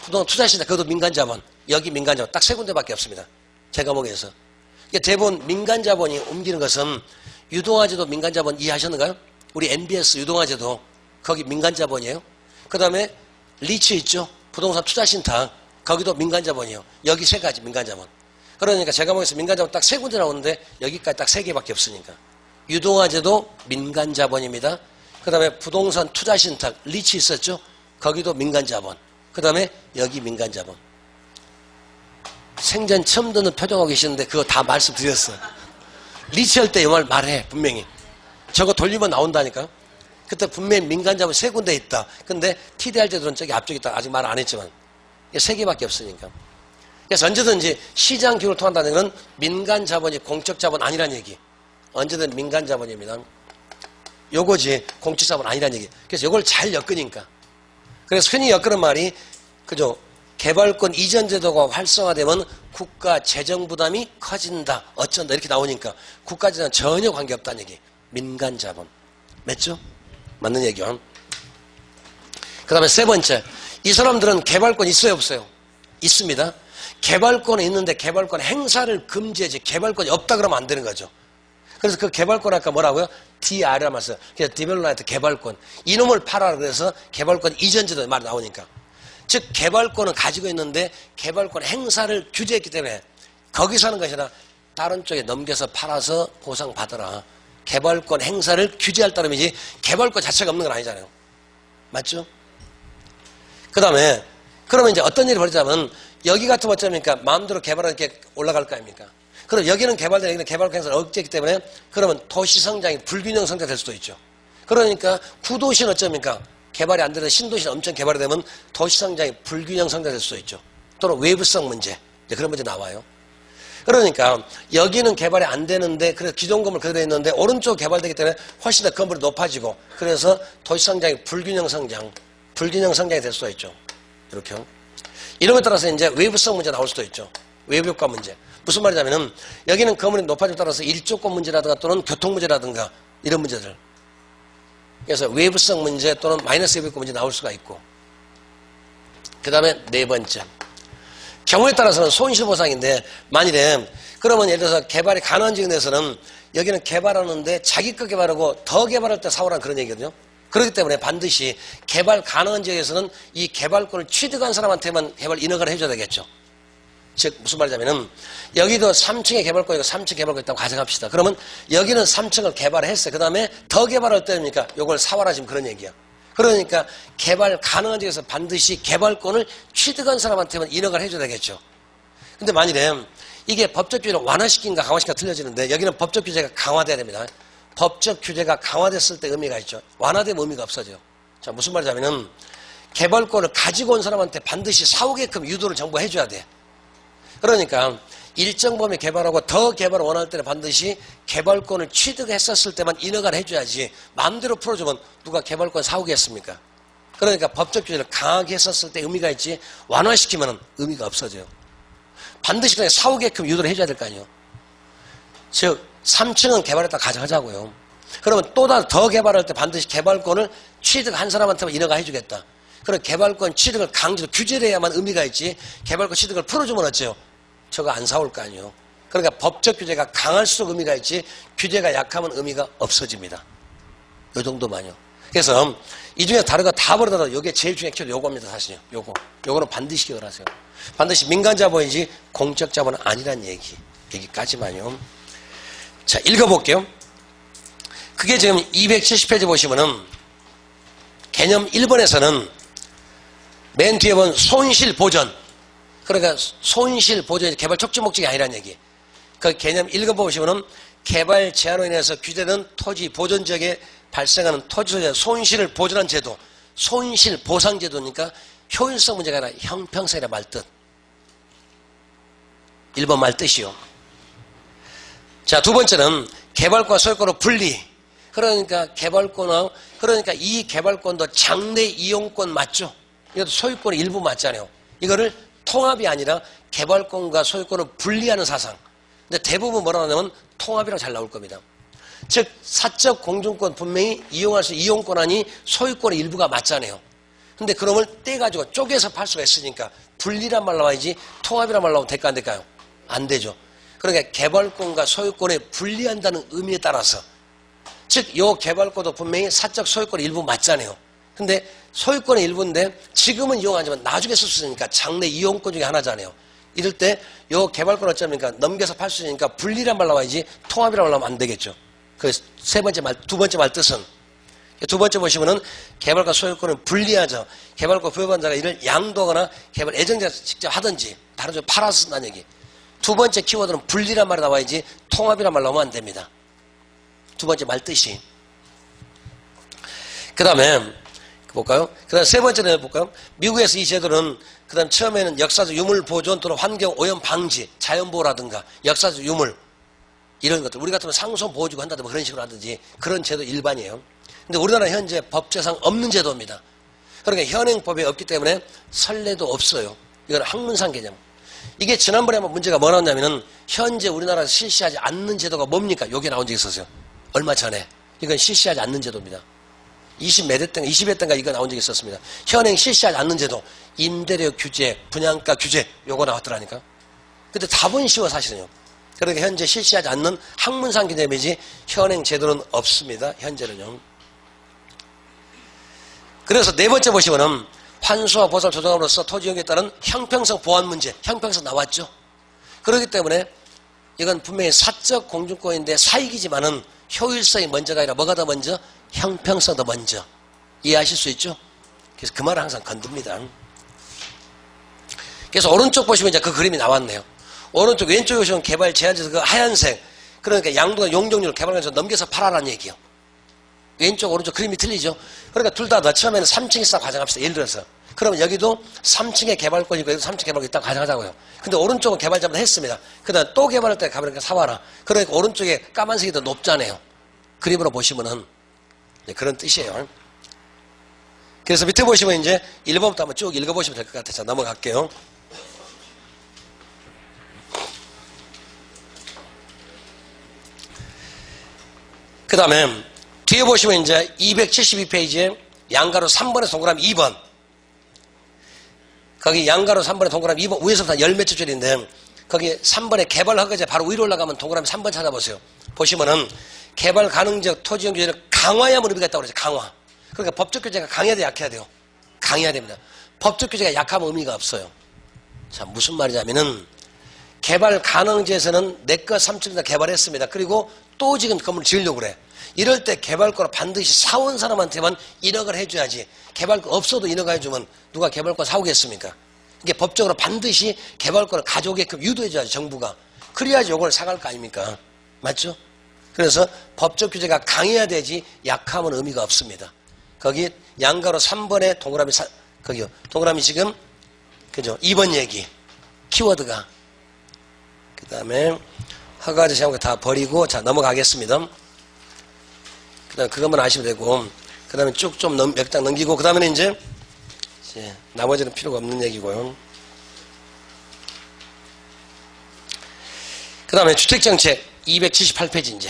부동산 투자신탁, 그것도 민간 자본. 여기 민간 자본. 딱 세 군데밖에 없습니다. 제가 보기에서. 대부분 민간 자본이 옮기는 것은 유동화제도 민간 자본 이해하셨는가요? 우리 MBS 유동화제도 거기 민간 자본이에요. 그 다음에 리츠 있죠? 부동산 투자신탁. 거기도 민간 자본이에요. 여기 세 가지 민간 자본. 그러니까 제가 보기에서 민간 자본 딱 세 군데 나오는데 여기까지 딱 세 개밖에 없으니까. 유동화제도 민간 자본입니다. 그 다음에 부동산 투자신탁 리츠 있었죠? 거기도 민간 자본. 그 다음에 여기 민간 자본. 생전 처음 듣는 표정하고 계시는데 그거 다 말씀드렸어요. 리츠 할 때 이 말 말해 분명히. 저거 돌리면 나온다니까. 그때 분명히 민간 자본 세 군데 있다. 근데 TDR 제도는 저기 앞쪽에 있다. 아직 말 안 했지만. 세 개밖에 없으니까. 그래서 언제든지 시장 기구를 통한다는 것은 민간 자본이 공적 자본 아니란 얘기. 언제든 민간 자본입니다. 요거지 공적 자본 아니란 얘기. 그래서 요걸 잘 엮으니까. 그래서 흔히 엮으는 말이 그죠. 개발권 이전 제도가 활성화되면 국가 재정 부담이 커진다. 어쩐다. 이렇게 나오니까 국가 재정 전혀 관계없다는 얘기. 민간 자본. 맞죠? 맞는 얘기요. 그 다음에 세 번째. 이 사람들은 개발권 있어요 없어요? 있습니다. 개발권은 있는데 개발권 행사를 금지해야지 개발권이 없다 그러면 안 되는 거죠. 그래서 그 개발권 아까 뭐라고요? DR이라고 했어요. 그래서 디벨롭먼트 개발권. 이놈을 팔아라 그래서 개발권 이전제도 말이 나오니까. 즉 개발권은 가지고 있는데 개발권 행사를 규제했기 때문에 거기서 하는 것이 아니라 다른 쪽에 넘겨서 팔아서 보상받아라. 개발권 행사를 규제할 따름이지 개발권 자체가 없는 건 아니잖아요. 맞죠? 그 다음에 그러면 이제 어떤 일이 벌어지냐면 여기 같은 어쩌니까 마음대로 개발은 이렇게 올라갈 거 아닙니까? 그럼 여기는 개발된 여기는 개발권 행사를 억제했기 때문에 그러면 도시 성장이 불균형 성장이 될 수도 있죠. 그러니까 구도시는 어쩌니까 개발이 안 되는 신도시는 엄청 개발이 되면 도시 성장이 불균형 성장될 수도 있죠. 또는 외부성 문제. 그런 문제 나와요. 그러니까 여기는 개발이 안 되는데 그래서 기존 건물 그대로 있는데 오른쪽 개발되기 때문에 훨씬 더 건물이 높아지고 그래서 도시 성장이 불균형 성장이 될 수도 있죠. 이렇게. 이런 것에 따라서 이제 외부성 문제 나올 수도 있죠. 외부 효과 문제. 무슨 말이냐면은 여기는 건물이 높아짐에 따라서 일조권 문제라든가 또는 교통 문제라든가 이런 문제들. 그래서 외부성 문제 또는 마이너스 외부 효과 문제 나올 수가 있고. 그 다음에 네 번째. 경우에 따라서는 손실보상인데 만일에 그러면 예를 들어서 개발이 가능한 지역에 대해서는 여기는 개발하는데 자기 거 개발하고 더 개발할 때 사오라는 그런 얘기거든요. 그렇기 때문에 반드시 개발 가능한 지역에서는 이 개발권을 취득한 사람한테만 개발 인허가를 해줘야 되겠죠. 즉 무슨 말이냐면은 여기도 3층에 개발권이고 3층 개발권 있다고 가정합시다. 그러면 여기는 3층을 개발을 했어요. 그 다음에 더 개발할 때입니까? 요걸 사와라 지금 그런 얘기야. 그러니까 개발 가능한 지역에서 반드시 개발권을 취득한 사람한테만 인허가를 해줘야 되겠죠. 근데 만일에 이게 법적 규제를 완화시킨가 강화시킨가 틀려지는데 여기는 법적 규제가 강화돼야 됩니다. 법적 규제가 강화됐을 때 의미가 있죠. 완화되면 의미가 없어져요. 자, 무슨 말이냐면은 개발권을 가지고 온 사람한테 반드시 사오게끔 유도를 정부가 해줘야 돼. 그러니까 일정 범위 개발하고 더 개발을 원할 때는 반드시 개발권을 취득했었을 때만 인허가를 해줘야지 마음대로 풀어주면 누가 개발권 사오겠습니까? 그러니까 법적 규제를 강하게 했었을 때 의미가 있지 완화시키면 의미가 없어져요. 반드시 그냥 사후계획 유도를 해줘야 될 거 아니에요. 즉 3층은 개발했다 가져가자고요. 그러면 또 더 개발할 때 반드시 개발권을 취득한 사람한테만 인허가 해주겠다. 그럼 개발권 취득을 강제로 규제를 해야만 의미가 있지 개발권 취득을 풀어주면 어째요? 저거 안 사올 거 아니에요. 그러니까 법적 규제가 강할수록 의미가 있지 규제가 약하면 의미가 없어집니다. 요 정도만요. 그래서 이 중에 다른 거 다 버려도 요게 제일 중요한 키워드 요겁니다. 사실요. 요거는 반드시 기억을 하세요. 반드시 민간자본이지 공적자본은 아니란 여기까지만요. 자, 읽어볼게요. 그게 지금 270페이지 보시면은 개념 1번에서는 맨 뒤에 본 손실보전, 그러니까 손실보전이 개발 촉진 목적이 아니란 얘기. 그 개념 읽어보시면은 개발 제한으로 인해서 규제된 토지 보존 지역에 발생하는 토지 소유의 손실을 보전한 제도, 손실보상제도니까 효율성 문제가 아니라 형평성이라 말뜻. 1번 말뜻이요. 자, 두 번째는 개발권 소유권의 분리. 그러니까 그러니까 이 개발권도 장래 이용권 맞죠? 이것도 소유권의 일부 맞잖아요. 이거를 통합이 아니라 개발권과 소유권을 분리하는 사상. 근데 대부분 뭐라고 하냐면 통합이라고 잘 나올 겁니다. 즉 사적 공중권 분명히 이용할 수 이용권 아니 소유권의 일부가 맞잖아요. 근데 그놈을 떼가지고 쪼개서 팔 수가 있으니까 분리란 말 나와야지 통합이란 말 나오면 될까 안 될까요? 안 되죠. 그러니까 개발권과 소유권을 분리한다는 의미에 따라서 즉 요 개발권도 분명히 사적 소유권의 일부 맞잖아요. 근데 소유권의 일부인데 지금은 이용하지만 나중에 쓸 수 있으니까 장래 이용권 중에 하나잖아요. 이럴 때 요 개발권 어쩌니까 넘겨서 팔 수 있으니까 분리란 말 나와야지 통합이라고 하면 안 되겠죠. 그 두 번째 말 뜻은 두 번째 보시면은 개발과 소유권을 분리하죠. 개발과 부여받자가 이를 양도하거나 개발 애정자가 직접 하든지 다른 쪽 팔아서 쓴다는 얘기. 두 번째 키워드는 분리란 말이 나와야지 통합이란 말 나오면 안 됩니다. 두 번째 말 뜻이. 그 다음에 볼까요? 그 다음 세 번째는 볼까요? 미국에서 이 제도는 그 다음 처음에는 역사적 유물 보존 또는 환경 오염 방지, 자연보호라든가 역사적 유물 이런 것들 우리 같으면 상속 보호주고 한다든가 그런 식으로 하든지 그런 제도 일반이에요. 근데 우리나라 현재 법제상 없는 제도입니다. 그러니까 현행법에 없기 때문에 선례도 없어요. 이건 학문상 개념. 이게 지난번에 한번 문제가 뭐 나왔냐면은 현재 우리나라에서 실시하지 않는 제도가 뭡니까? 요게 나온 적이 있었어요. 얼마 전에. 이건 실시하지 않는 제도입니다. 20회 때인가 이거 나온 적이 있었습니다. 현행 실시하지 않는 제도, 임대료 규제, 분양가 규제, 요거 나왔더라니까. 근데 답은 쉬워 사실은요. 그러니까 현재 실시하지 않는 학문상 개념이지 현행 제도는 없습니다. 현재는요. 그래서 네 번째 보시면은 환수와 보상을 조정함으로써 토지 이용에 따른 형평성 보완 문제, 형평성 나왔죠. 그렇기 때문에 이건 분명히 사적 공중권인데 사익이지만은 효율성이 먼저가 아니라 뭐가 더 먼저? 형평성 더 먼저. 이해하실 수 있죠? 그래서 그 말을 항상 건듭니다. 그래서 오른쪽 보시면 이제 그 그림이 나왔네요. 오른쪽 왼쪽에 보시면 개발 제한제도 그 하얀색. 그러니까 양도나 용적률 개발관에서 넘겨서 팔아라는 얘기요. 왼쪽 오른쪽 그림이 틀리죠. 그러니까 둘 다 처음에는 3층 있다고 가정합시다. 예를 들어서. 그러면 여기도 3층에 개발권이 있고 여기도 3층 개발권이 있다고 가정하자고요. 근데 오른쪽은 개발자마다 했습니다. 그 다음에 또 개발할 때 가버리니까 사와라. 그러니까 오른쪽에 까만색이 더 높잖아요. 그림으로 보시면은 그런 뜻이에요. 그래서 밑에 보시면 이제 1번부터 한번 쭉 읽어보시면 될 것 같아요. 자, 넘어갈게요. 그 다음에 뒤에 보시면 이제 272페이지에 양가로 3번에서 동그라미 2번. 거기 양가로 3번에 동그라미 2번 위에서부터 열 몇 줄인데 거기 3번에 개발 허가제 바로 위로 올라가면 동그라미 3번 찾아보세요. 보시면은 개발 가능적 토지용 규제를 강화해야만 의미가 있다고 그러죠. 강화. 그러니까 법적 규제가 강해야 돼 약해야 돼요? 강해야 됩니다. 법적 규제가 약하면 의미가 없어요. 자, 무슨 말이냐면은 개발 가능지에서는 내것 3층 다 개발했습니다. 그리고 또 지금 건물을 지으려고 그래. 이럴 때 개발권을 반드시 사온 사람한테만 인허가를 해줘야지. 개발권 없어도 인허가 해주면 누가 개발권 사오겠습니까? 이게 법적으로 반드시 개발권을 가져오게끔 유도해줘야지 정부가. 그래야지 요걸 사갈 거 아닙니까? 맞죠? 그래서 법적 규제가 강해야 되지 약하면 의미가 없습니다. 거기 양가로 3번에 동그라미 거기요. 동그라미 지금 그죠? 2번 얘기 키워드가 그 다음에 허가제 제한 다 버리고 자 넘어가겠습니다. 그 다음 그것만 아시면 되고 그 그 다음에 쭉 좀 몇 장 넘기고, 그 다음에는 이제 나머지는 필요가 없는 얘기고요. 그 다음에 주택정책 278페이지 이제.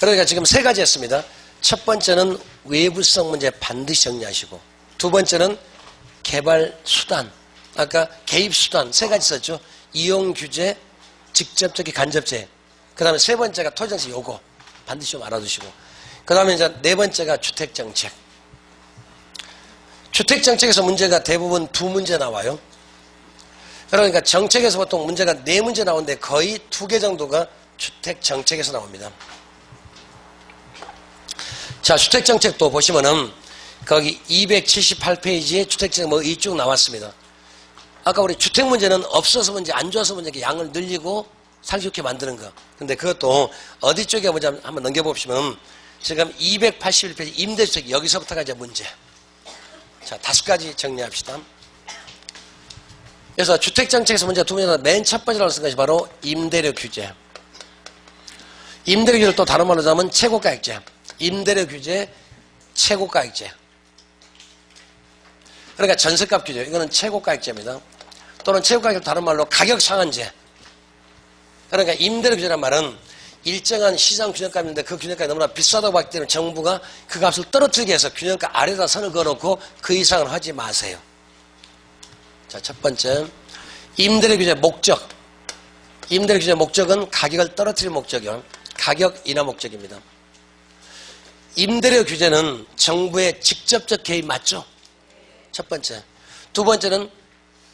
그러니까 지금 세 가지 했습니다. 첫 번째는 외부성 문제 반드시 정리하시고, 두 번째는 개발 수단, 아까 개입 수단 세 가지 썼죠. 이용 규제, 직접적인 간접재. 그 다음에 세 번째가 토지정책 요거 반드시 좀 알아두시고, 그 다음에 이제 네 번째가 주택정책. 주택정책에서 문제가 대부분 두 문제 나와요. 그러니까 정책에서 보통 문제가 네 문제 나오는데 거의 두 개 정도가 주택정책에서 나옵니다. 자, 주택정책도 보시면은 거기 278페이지에 주택정책 뭐 이쪽 나왔습니다. 아까 우리 주택 문제는 없어서 문제, 안 좋아서 문제, 양을 늘리고 살기 좋게 만드는 거. 근데 그것도 어디 쪽에 보자 한번 넘겨보시면 지금 281페이지 임대주택 여기서부터가 이제 문제. 자, 5가지 정리합시다. 그래서 주택정책에서 문제가 두 문제가 맨 첫 번째로 쓴 것이 바로 임대료 규제. 임대료 규제를 또 다른 말로 하자면 최고가액제. 임대료 규제, 최고가액제. 그러니까 전세값 규제. 이거는 최고가액제입니다. 또는 최고가액제 다른 말로 가격상한제. 그러니까 임대료 규제란 말은 일정한 시장 균형값인데 그 균형값이 너무나 비싸다고 봤기 때문에 정부가 그 값을 떨어뜨리게 해서 균형값 아래다 선을 그어놓고 그 이상은 하지 마세요. 자, 첫 번째, 임대료 규제 목적. 임대료 규제 목적은 가격을 떨어뜨리는 목적이요. 가격 인하 목적입니다. 임대료 규제는 정부의 직접적 개입 맞죠? 첫 번째. 두 번째는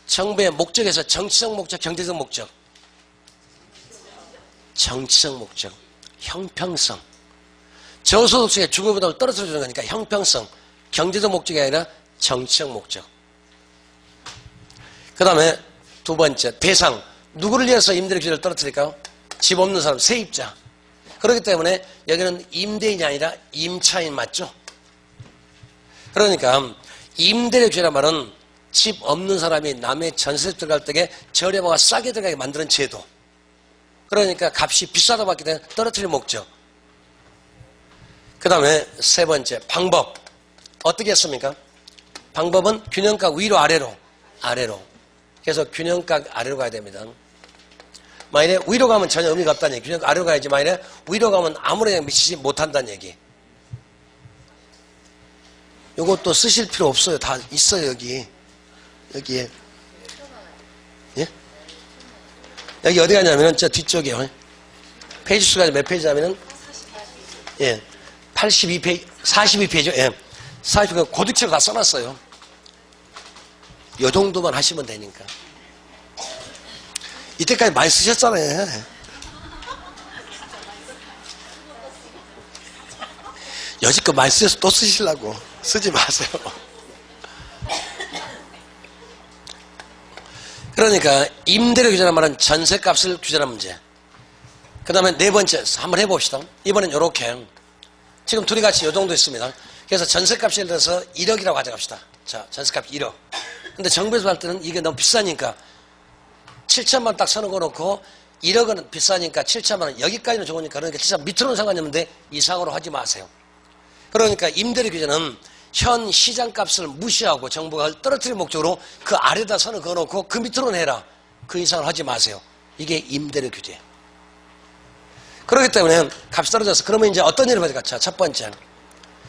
정부의 목적에서 정치적 목적, 경제적 목적. 정치적 목적, 형평성. 저소득층의 주거부담을 떨어뜨려주는 거니까 형평성, 경제적 목적이 아니라 정치적 목적. 그 다음에 두 번째, 대상. 누구를 위해서 임대료 규제를 떨어뜨릴까요? 집 없는 사람, 세입자. 그렇기 때문에 여기는 임대인이 아니라 임차인 맞죠? 그러니까 임대료 규제란 말은 집 없는 사람이 남의 전세 들어갈 때 저렴하고 싸게 들어가게 만드는 제도. 그러니까 값이 비싸다고 봤기 때문에 떨어뜨릴 목적. 그 다음에 세 번째, 방법. 어떻게 했습니까? 방법은 균형가 위로 아래로. 아래로. 그래서 균형가 아래로 가야 됩니다. 만일에 위로 가면 전혀 의미가 없다는 얘기. 균형가 아래로 가야지. 만일에 위로 가면 아무런 영향 미치지 못한다는 얘기. 요것도 쓰실 필요 없어요. 다 있어요, 여기. 여기에. 예? 여기 어디 가냐면은 저 뒤쪽이요. 페이지 수가 몇 페이지냐면은 예. 82페이지, 42페이지요. 예. 42페이지 고득치로 다 써놨어요. 요 정도만 하시면 되니까. 이때까지 많이 쓰셨잖아요. 여지껏 많이 쓰셔서 또 쓰시려고. 쓰지 마세요. 그러니까 임대료 규제란 말은 전세값을 규제하는 문제. 그 다음에 네 번째 한번 해봅시다. 이번엔 요렇게 지금 둘이 같이 요 정도 있습니다. 그래서 전세값이 예를 들어서 1억이라고 가져갑시다. 자, 전세값 1억. 근데 정부에서 할 때는 이게 너무 비싸니까 7천만 원 딱 서는 놓고 1억은 비싸니까 7천만 원 여기까지는 좋으니까 그러니까 진짜 밑으로는 상관이 없는데 이상으로 하지 마세요. 그러니까 임대료 규제는 현 시장값을 무시하고 정부가 떨어뜨릴 목적으로 그 아래다 선을 그어놓고 그 밑으로는 해라. 그 이상을 하지 마세요. 이게 임대료 규제. 그렇기 때문에 값이 떨어져서 그러면 이제 어떤 일을 벌일까? 자, 첫 번째.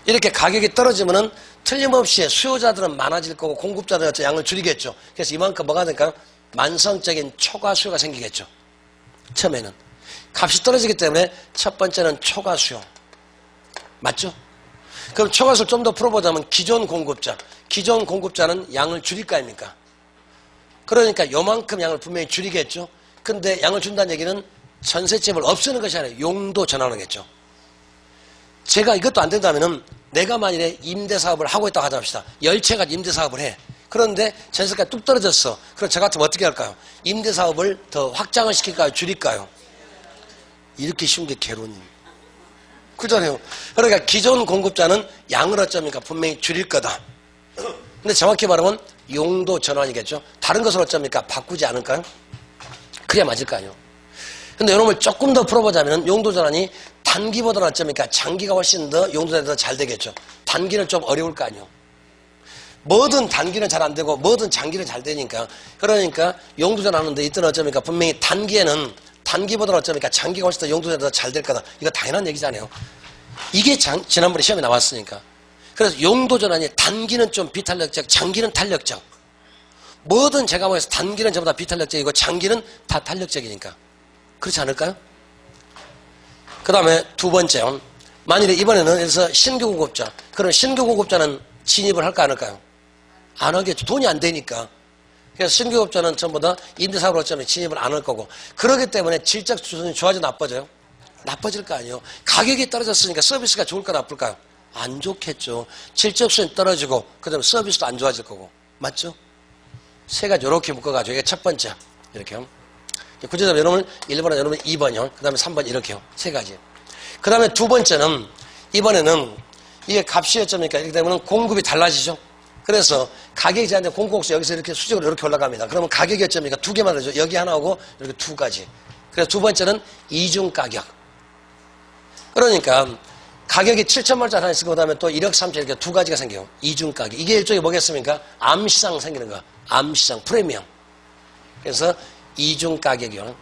이렇게 가격이 떨어지면은 틀림없이 수요자들은 많아질 거고 공급자들은 양을 줄이겠죠. 그래서 이만큼 뭐가 될까요? 만성적인 초과 수요가 생기겠죠. 처음에는. 값이 떨어지기 때문에 첫 번째는 초과 수요. 맞죠? 그럼 초과수를 좀 더 풀어보자면 기존 공급자는 양을 줄일 거 아닙니까? 그러니까 요만큼 양을 분명히 줄이겠죠. 근데 양을 준다는 얘기는 전셋집을 없애는 것이 아니라 용도 전환하겠죠. 제가 이것도 안 된다면은 내가 만일에 임대사업을 하고 있다고 하자. 10채가 임대사업을 해. 그런데 전세가 뚝 떨어졌어. 그럼 저 같으면 어떻게 할까요? 임대사업을 더 확장을 시킬까요? 줄일까요? 이렇게 쉬운 게 개론입니다. 그잖아요. 그러니까 기존 공급자는 양을 어쩝니까? 분명히 줄일 거다. 근데 정확히 말하면 용도 전환이겠죠. 다른 것을 어쩝니까? 바꾸지 않을까요? 그래야 맞을 거 아니에요. 근데 여러분을 조금 더 풀어보자면 용도 전환이 단기보다는 어쩌니까 장기가 훨씬 더 용도자들이 더 잘 되겠죠. 단기는 좀 어려울 거 아니에요. 뭐든 단기는 잘 안 되고 뭐든 장기는 잘 되니까. 그러니까 용도자 나누는데 이때는 어쩌니까 분명히 단기에는 단기보다는 어쩌니까 장기가 훨씬 더 용도자들이 더 잘 될 거다. 이거 당연한 얘기잖아요. 이게 지난번에 시험에 나왔으니까. 그래서 용도전환이 단기는 좀 비탄력적, 장기는 탄력적. 뭐든 제 과목에서 단기는 전부 다 비탄력적이고 장기는 다 탄력적이니까. 그렇지 않을까요? 그 다음에 두 번째, 만일에 이번에는 그래서 신규 공급자, 그럼 신규 공급자는 진입을 할까 안 할까요? 안 하겠죠. 돈이 안 되니까. 그래서 신규 공급자는 전부 다 임대사업으로 어쩌면 진입을 안 할 거고. 그렇기 때문에 질적 수준이 좋아져 나빠져요? 나빠질 거 아니에요. 가격이 떨어졌으니까 서비스가 좋을까 나쁠까요? 안 좋겠죠. 질적 수준이 떨어지고 그 다음에 서비스도 안 좋아질 거고. 맞죠? 세 가지 이렇게 묶어가지고 이게 첫 번째 이렇게요. 구체적으로 여러분 1번은 여러분 2번이요. 그 다음에 3번 이렇게요. 세 가지. 그 다음에 두 번째는 이번에는 이게 값이 어쩌니까 이렇게 되면 공급이 달라지죠. 그래서 가격이 제한된 공급국수 여기서 이렇게 수직으로 이렇게 올라갑니다. 그러면 가격이 어쩌니까 두 개만 되죠. 여기 하나 오고 이렇게 두 가지. 그래서 두 번째는 이중 가격. 그러니까 가격이 7천만 원짜리 하나 있고 그다음에 또 1억 3천 이렇게 두 가지가 생겨요. 이중 가격. 이게 일종의 뭐겠습니까? 암시장 생기는 거. 암시장 프리미엄. 그래서 이중 가격이요.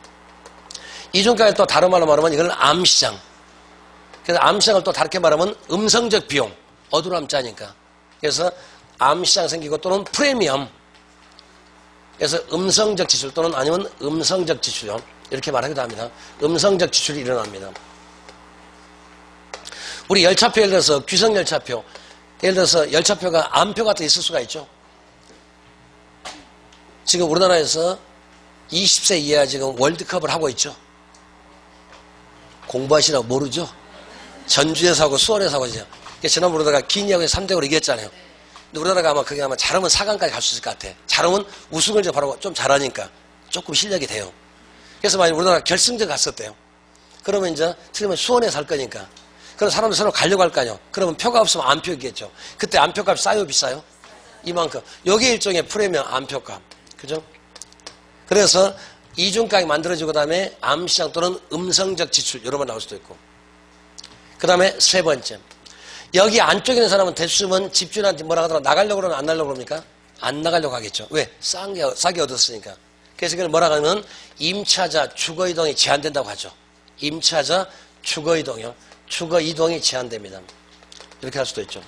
이중 가격 또 다른 말로 말하면 이걸 암시장. 그래서 암시장을 또 다르게 말하면 음성적 비용. 어두람짜니까. 그래서 암시장 생기고 또는 프리미엄. 그래서 음성적 지출 또는 아니면 음성적 지출요. 이렇게 말하기도 합니다. 음성적 지출이 일어납니다. 우리 열차표 예를 들어서 귀성열차표 예를 들어서 열차표가 암표 같은 게 있을 수가 있죠. 지금 우리나라에서 20세 이하 지금 월드컵을 하고 있죠. 공부하시라고 모르죠. 전주에서 하고 수원에서 하고 있죠. 지난번 우리나라가 기니하고에서 3대5로 이겼잖아요. 근데 우리나라가 아마 그게 아마 잘하면 4강까지 갈 수 있을 것 같아. 잘하면 우승을 이제 바로 좀 잘하니까 조금 실력이 돼요. 그래서 만약 우리나라가 결승전 갔었대요. 그러면 이제 틀리면 수원에서 할 거니까. 그럼 사람들 서로 가려고 할 거 아니에요. 그러면 표가 없으면 암표이겠죠. 그때 암표값이 싸요, 비싸요? 이만큼. 요게 일종의 프리미엄 암표값. 그죠? 그래서 이중가격이 만들어지고 그다음에 암시장 또는 음성적 지출 여러 번 나올 수도 있고. 그 다음에 세 번째. 여기 안쪽에 있는 사람은 대수면 집주인한테 뭐라 하더라 나가려고 그러면 안 나가려고 그럽니까? 안 나가려고 하겠죠. 왜? 싸게 얻었으니까. 그래서 이걸 뭐라 하면 임차자 주거이동이 제한된다고 하죠. 임차자 주거이동이요. 주거이동이 제한됩니다. 이렇게 할 수도 있죠.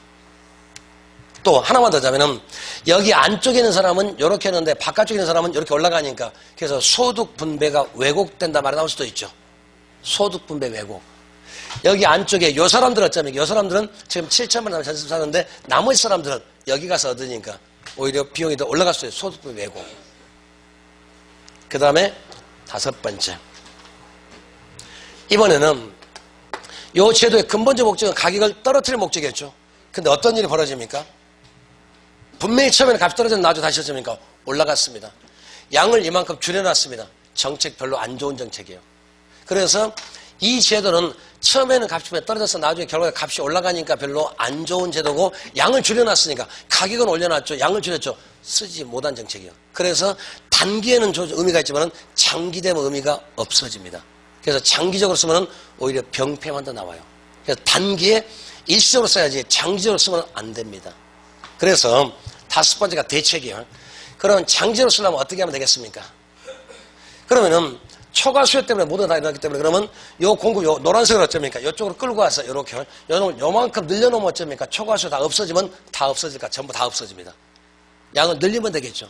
또 하나만 더 자면은 여기 안쪽에 있는 사람은 이렇게 했는데 바깥쪽에 있는 사람은 이렇게 올라가니까 그래서 소득 분배가 왜곡된다 말이 나올 수도 있죠. 소득 분배 왜곡. 여기 안쪽에 요 사람들 어쩌면 요 사람들은 지금 7천만 원 전세 사는데 나머지 사람들은 여기 가서 얻으니까 오히려 비용이 더 올라갈 수 있어요. 소득 분배 왜곡. 그 다음에 다섯 번째. 이번에는 이 제도의 근본적 목적은 가격을 떨어뜨릴 목적이었죠. 근데 어떤 일이 벌어집니까? 분명히 처음에는 값이 떨어졌는데 나중에 다시 어쩌니까 올라갔습니다. 양을 이만큼 줄여놨습니다. 정책 별로 안 좋은 정책이에요. 그래서 이 제도는 처음에는 값이 떨어져서 나중에 결국에 값이 올라가니까 별로 안 좋은 제도고 양을 줄여놨으니까 가격은 올려놨죠. 양을 줄였죠. 쓰지 못한 정책이에요. 그래서 단기에는 의미가 있지만 장기되면 의미가 없어집니다. 그래서 장기적으로 쓰면 오히려 병폐만 더 나와요. 그래서 단기에 일시적으로 써야지 장기적으로 쓰면 안 됩니다. 그래서 다섯 번째가 대책이에요. 그럼 장기적으로 쓰려면 어떻게 하면 되겠습니까? 그러면은 초과 수요 때문에 모두 다 일어났기 때문에 그러면 요 공급, 요 노란색을 어쩝니까? 요쪽으로 끌고 와서 요렇게 요만큼 늘려놓으면 어쩝니까? 초과 수요 다 없어지면 다 없어질까? 전부 다 없어집니다. 양을 늘리면 되겠죠.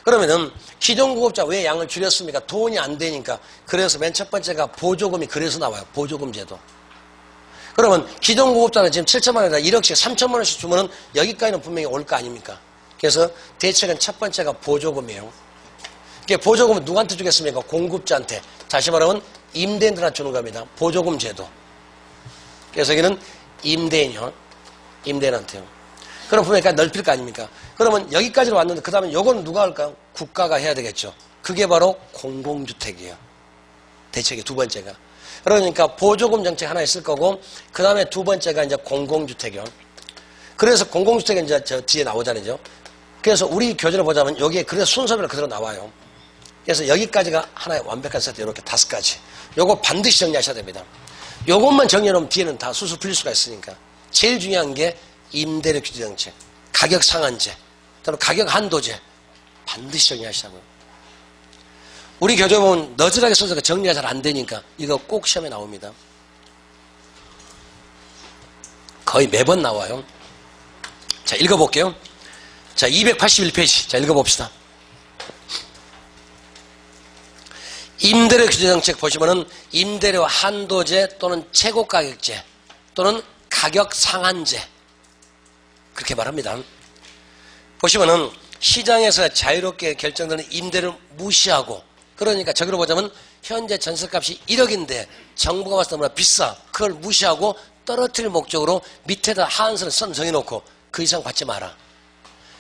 그러면은 기존 공급자 왜 양을 줄였습니까? 돈이 안 되니까. 그래서 맨 첫 번째가 보조금이 그래서 나와요. 보조금 제도. 그러면 기존 공급자는 지금 7천만 원이나 1억씩 3천만 원씩 주면은 여기까지는 분명히 올 거 아닙니까? 그래서 대책은 첫 번째가 보조금이에요. 이게 보조금은 누구한테 주겠습니까? 공급자한테. 다시 말하면 임대인들한테 주는 겁니다. 보조금 제도. 그래서 여기는 임대인이요. 임대인한테요. 그럼 분명히 넓힐 거 아닙니까? 그러면 여기까지로 왔는데 그 다음에 요거는 누가 할까요? 국가가 해야 되겠죠. 그게 바로 공공주택이에요. 대책이 두 번째가. 그러니까 보조금 정책 하나 있을 거고 그 다음에 두 번째가 이제 공공주택이요. 그래서 공공주택은 이제 저 뒤에 나오잖아요. 그래서 우리 교재를 보자면 여기에 그래서 순서대로 그대로 나와요. 그래서 여기까지가 하나의 완벽한 세트 이렇게 다섯 가지. 요거 반드시 정리하셔야 됩니다. 요것만 정해놓으면 뒤에는 다 수수 풀릴 수가 있으니까. 제일 중요한 게 임대료 규제 정책, 가격 상한제, 그다음에 가격 한도제 반드시 정리하시라고요. 우리 교재 보면 너절하게 써서 정리가 잘 안 되니까 이거 꼭 시험에 나옵니다. 거의 매번 나와요. 자, 읽어볼게요. 자, 281페이지. 자, 읽어봅시다. 임대료 규제 정책 보시면은 임대료 한도제 또는 최고가격제 또는 가격 상한제 그렇게 말합니다. 보시면은 시장에서 자유롭게 결정되는 임대를 무시하고, 그러니까 저기로 보자면 현재 전세값이 1억인데 정부가 봤을 때 너무나 비싸, 그걸 무시하고 떨어뜨릴 목적으로 밑에다 하한선을 선 정해놓고 그 이상 받지 마라.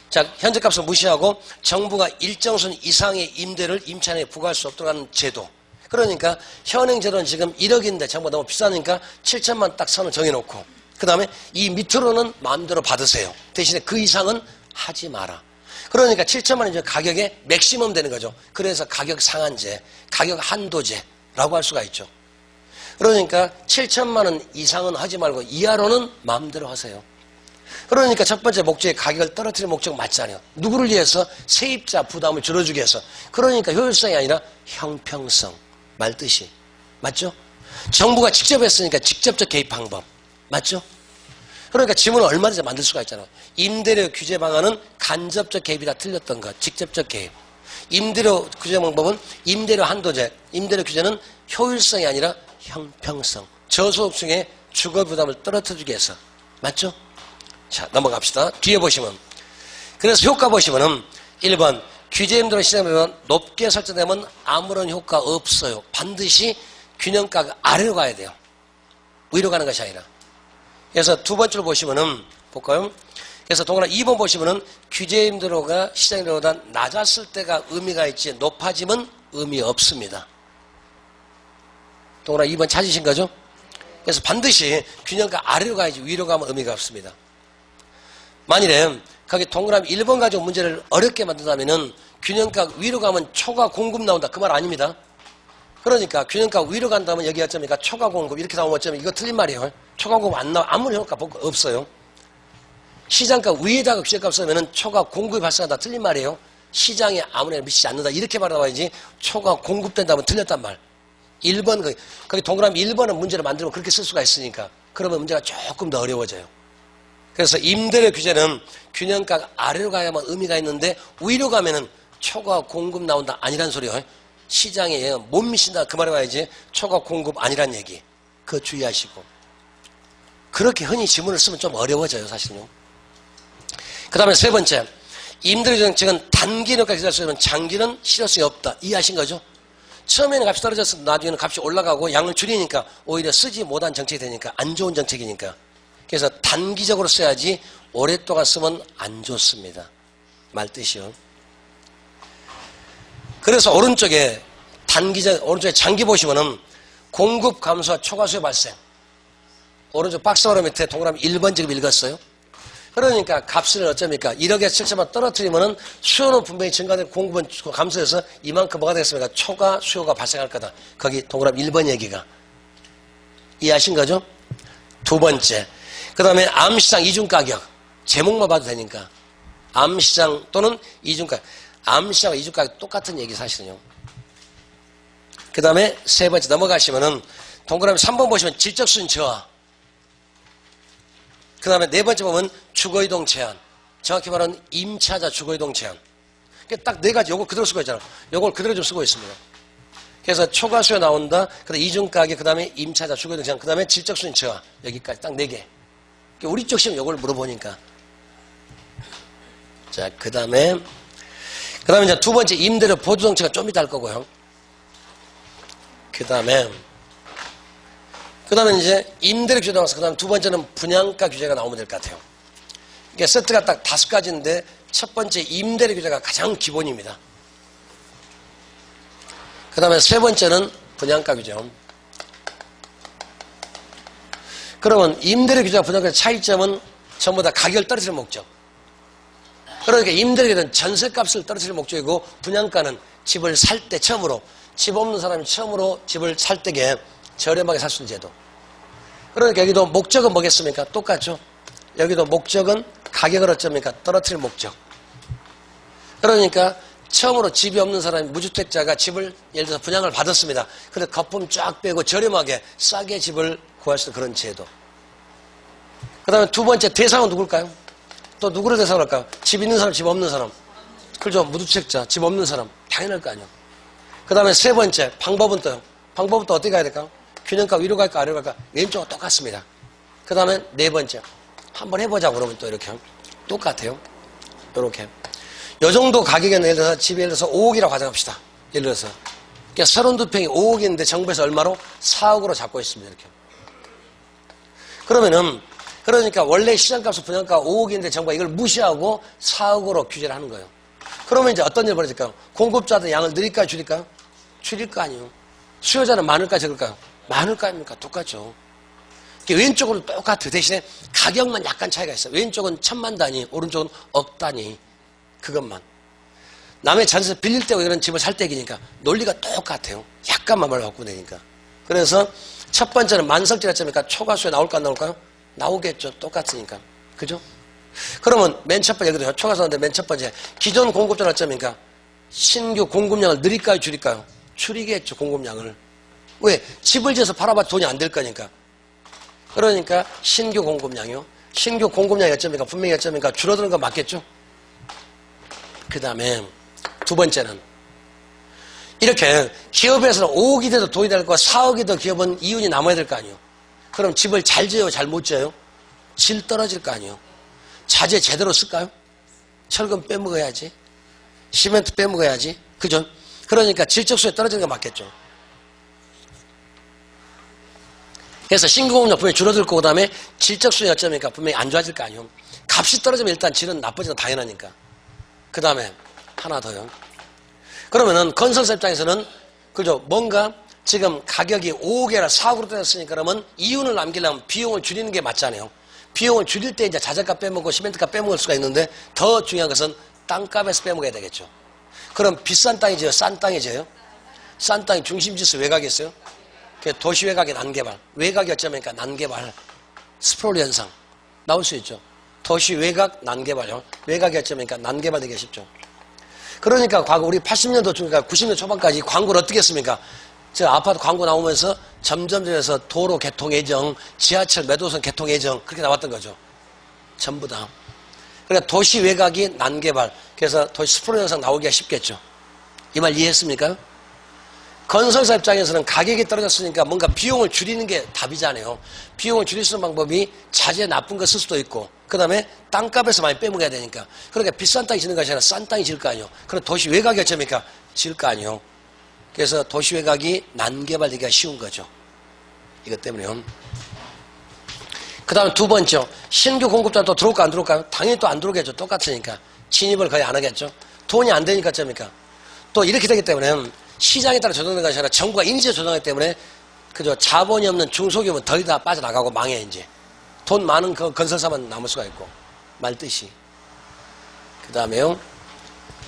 자, 현재 값을 무시하고 정부가 일정 선 이상의 임대를 임차인에게 부과할 수 없도록 하는 제도. 그러니까 현행 제도는 지금 1억인데 정부가 너무 비싸니까 7천만 딱 선을 정해놓고, 그 다음에 이 밑으로는 마음대로 받으세요. 대신에 그 이상은 하지 마라. 그러니까 7천만 원이 가격의 맥시멈 되는 거죠. 그래서 가격 상한제, 가격 한도제라고 할 수가 있죠. 그러니까 7천만 원 이상은 하지 말고 이하로는 마음대로 하세요. 그러니까 첫 번째 목적이 가격을 떨어뜨리는 목적 맞잖아요. 누구를 위해서? 세입자 부담을 줄여주기 위해서. 그러니까 효율성이 아니라 형평성. 말뜻이. 맞죠? 정부가 직접 했으니까 직접적 개입 방법. 맞죠? 그러니까 지문을 얼마든지 만들 수가 있잖아요. 임대료 규제 방안은 간접적 개입이 다 틀렸던 것. 직접적 개입. 임대료 규제 방법은 임대료 한도제. 임대료 규제는 효율성이 아니라 형평성. 저소득층의 주거 부담을 떨어뜨리기 위해서. 맞죠? 자, 넘어갑시다. 뒤에 보시면. 그래서 효과 보시면은 1번 규제 임대료 시장되면 높게 설정되면 아무런 효과 없어요. 반드시 균형가가 아래로 가야 돼요. 위로 가는 것이 아니라. 그래서 두 번째로 보시면은 볼까요? 그래서 동그란 2번 보시면은 규제 임대료가 시장 임대료보다 낮았을 때가 의미가 있지 높아지면 의미 없습니다. 동그란 2번 찾으신 거죠? 그래서 반드시 균형가 아래로 가야지 위로 가면 의미가 없습니다. 만일에 거기 동그라미 1번 가지고 문제를 어렵게 만든다면은 균형가 위로 가면 초과 공급 나온다. 그 말 아닙니다. 그러니까 균형가 위로 간다면 여기 어쩌니까 초과 공급 이렇게 나오면 어쩌면 이거 틀린 말이에요. 초과 공급 안 나와. 아무리 효과 없어요. 시장가 위에다가 규제값 쓰면은 초과 공급이 발생한다. 틀린 말이에요. 시장에 아무나 미치지 않는다. 이렇게 말해봐야지 초과 공급된다면 틀렸단 말. 1번 거기 동그라미 1번은 문제를 만들면 그렇게 쓸 수가 있으니까 그러면 문제가 조금 더 어려워져요. 그래서 임대료 규제는 균형가가 아래로 가야만 의미가 있는데 위로 가면은 초과 공급 나온다 아니란 소리요. 시장에 못 미친다 그 말에 와야지 초과 공급 아니란 얘기. 그거 주의하시고. 그렇게 흔히 지문을 쓰면 좀 어려워져요 사실은요. 그 다음에 세 번째, 임대료 정책은 단기 효과가 기다렸으면 장기는 실효성이 없다. 이해하신 거죠? 처음에는 값이 떨어져서 나중에는 값이 올라가고 양을 줄이니까 오히려 쓰지 못한 정책이 되니까 안 좋은 정책이니까. 그래서 단기적으로 써야지 오랫동안 쓰면 안 좋습니다. 말뜻이요. 그래서 오른쪽에 오른쪽에 장기 보시면은 공급 감소와 초과 수요 발생. 오른쪽 박스바로 밑에 동그라미 1번 지금 읽었어요. 그러니까 값을 어쩝니까? 1억에 7천만 떨어뜨리면은 수요는 분명히 증가되고 공급은 감소해서 이만큼 뭐가 되겠습니까? 초과 수요가 발생할 거다. 거기 동그라미 1번 얘기가. 이해하신 거죠? 두 번째. 그 다음에 암시장 이중가격. 제목만 봐도 되니까. 암시장 또는 이중가격. 암시장과 이중가격 똑같은 얘기 사실은요. 그 다음에 세 번째 넘어가시면은 동그라미 3번 보시면 질적수준 저하. 그 다음에 네 번째 보면 주거이동 제한. 정확히 말하면 임차자 주거이동 제한. 딱 네 가지 요걸 그대로 쓰고 있잖아. 요걸 그대로 좀 쓰고 있습니다. 그래서 초과수요 나온다. 그 다음에 이중가격, 그 다음에 임차자 주거이동 제한, 그 다음에 질적수준 저하. 여기까지 딱 네 개. 우리 쪽 시험 요걸 물어보니까. 자, 그 다음에 이제 두 번째 임대료 보조 정책은 좀 이따 할 거고요. 그 다음에 이제 임대료 규제 나와서 그 다음에 두 번째는 분양가 규제가 나오면 될 것 같아요. 이게 세트가 딱 5가지인데 첫 번째 임대료 규제가 가장 기본입니다. 그 다음에 세 번째는 분양가 규제. 그러면 임대료 규제와 분양가 차이점은 전부 다 가격을 떨어뜨리는 목적. 그러니까 임대료 규제는 전세값을 떨어뜨리는 목적이고 분양가는 집을 살 때 처음으로 집 없는 사람이 처음으로 집을 살 때에 저렴하게 살 수 있는 제도. 그러니까 여기도 목적은 뭐겠습니까? 똑같죠. 여기도 목적은 가격을 어쩝니까? 떨어뜨릴 목적. 그러니까 처음으로 집이 없는 사람이 무주택자가 집을 예를 들어서 분양을 받았습니다. 그래서 거품 쫙 빼고 저렴하게 싸게 집을 구할 수 있는 그런 제도. 그 다음에 두 번째 대상은 누굴까요? 또 누구를 대상으로 할까요? 집 있는 사람, 집 없는 사람. 그렇죠. 무주택자, 집 없는 사람. 당연할 거 아니에요. 그 다음에 세 번째 방법은 또요. 방법은 또 어떻게 가야 될까요? 균형가 위로 갈까 아래로 갈까? 왼쪽은 똑같습니다. 그 다음에 네 번째 한번 해보자고 그러면 또 이렇게 똑같아요. 이렇게 요 정도 가격에는 예를 들어서 집이 예를 들어서 5억이라고 가정합시다. 예를 들어서 그러니까 32평이 5억인데 정부에서 얼마로? 4억으로 잡고 있습니다. 이렇게. 그러면은 그러니까 원래 시장값은 분양가 5억인데 정부가 이걸 무시하고 4억으로 규제를 하는 거예요. 그러면 이제 어떤 일이 벌어질까요? 공급자들 양을 늘릴까요? 줄일까요? 줄일 거 아니에요. 수요자는 많을까요? 적을까요? 많을 거 아닙니까? 똑같죠. 왼쪽으로 똑같아요. 대신에 가격만 약간 차이가 있어요. 왼쪽은 천만 단위, 오른쪽은 억 단위. 그것만. 남의 전세 빌릴 때고 이런 집을 살 때기니까 논리가 똑같아요. 약간만 말로 바꾸내니까. 그래서 첫 번째는 만석지라 점이니까 초과수에 나올까 안 나올까요? 나오겠죠. 똑같으니까. 그죠? 그러면 맨 첫 번째, 여기도 초과수인데 맨 첫 번째. 기존 공급자는 어쩌니까 신규 공급량을 늘릴까요? 줄일까요? 줄이겠죠. 공급량을. 왜? 집을 지어서 팔아봐 돈이 안 될 거니까. 그러니까 신규 공급량이요. 신규 공급량이 어쩌니까 분명히 어쩌니까 줄어드는 건 맞겠죠? 그 다음에 두 번째는 이렇게 기업에서는 5억이 돼도 돈이 될 거 4억이 더 기업은 이윤이 남아야 될 거 아니에요. 그럼 집을 잘 지어요? 잘 못 지어요? 질 떨어질 거 아니에요. 자재 제대로 쓸까요? 철근 빼먹어야지. 시멘트 빼먹어야지. 그죠? 그러니까 질적수에 떨어지는 게 맞겠죠. 그래서 신규 공급량 분명히 줄어들 거고 그다음에 질적수에 어쩌니까 분명히 안 좋아질 거 아니에요. 값이 떨어지면 일단 질은 나빠지는 건 당연하니까. 그 다음에 하나 더요. 그러면은 건설사 입장에서는 그죠? 뭔가 지금 가격이 5억이 아니라 4억으로 떨어졌으니까 그러면 이윤을 남기려면 비용을 줄이는 게 맞잖아요. 비용을 줄일 때 이제 자재값 빼먹고 시멘트값 빼먹을 수가 있는데 더 중요한 것은 땅값에서 빼먹어야 되겠죠. 그럼 비싼 땅이 지어요? 싼 땅이 지어요? 싼 땅이 중심지수 외곽이 있어요? 도시 외곽의 난개발. 외곽이 어쩌니까 난개발. 스프롤 현상. 나올 수 있죠. 도시 외곽 난개발요. 외곽이 어쩌니까 난개발되기 쉽죠. 그러니까 과거 우리 80년도 중과 90년 초반까지 광고를 어떻게 했습니까? 저 아파트 광고 나오면서 점점점에서 도로 개통 예정, 지하철 매도선 개통 예정 그렇게 나왔던 거죠. 전부 다. 그러니까 도시 외곽이 난개발. 그래서 도시 스프롤 현상 나오기가 쉽겠죠. 이 말 이해했습니까? 건설사 입장에서는 가격이 떨어졌으니까 뭔가 비용을 줄이는 게 답이잖아요. 비용을 줄일 수 있는 방법이 자재 나쁜 거 쓸 수도 있고 그 다음에 땅값에서 많이 빼먹어야 되니까 그러니까 비싼 땅이 지는 것이 아니라 싼 땅이 질 거 아니에요. 그럼 도시 외곽이 어쩌니까 질 거 아니에요. 그래서 도시 외곽이 난개발되기가 쉬운 거죠. 이것 때문에요. 그 다음에 두 번째 신규 공급자는 또 들어올까 안 들어올까요? 당연히 또 안 들어오겠죠. 똑같으니까 진입을 거의 안 하겠죠. 돈이 안 되니까 어쩝니까? 또 이렇게 되기 때문에 시장에 따라 조정되는 것이 아니라 정부가 인지에 조정하기 때문에 그저 자본이 없는 중소기업은 덜 다 빠져나가고 망해 이제. 돈 많은 그 건설사만 남을 수가 있고 말듯이. 그 다음에요.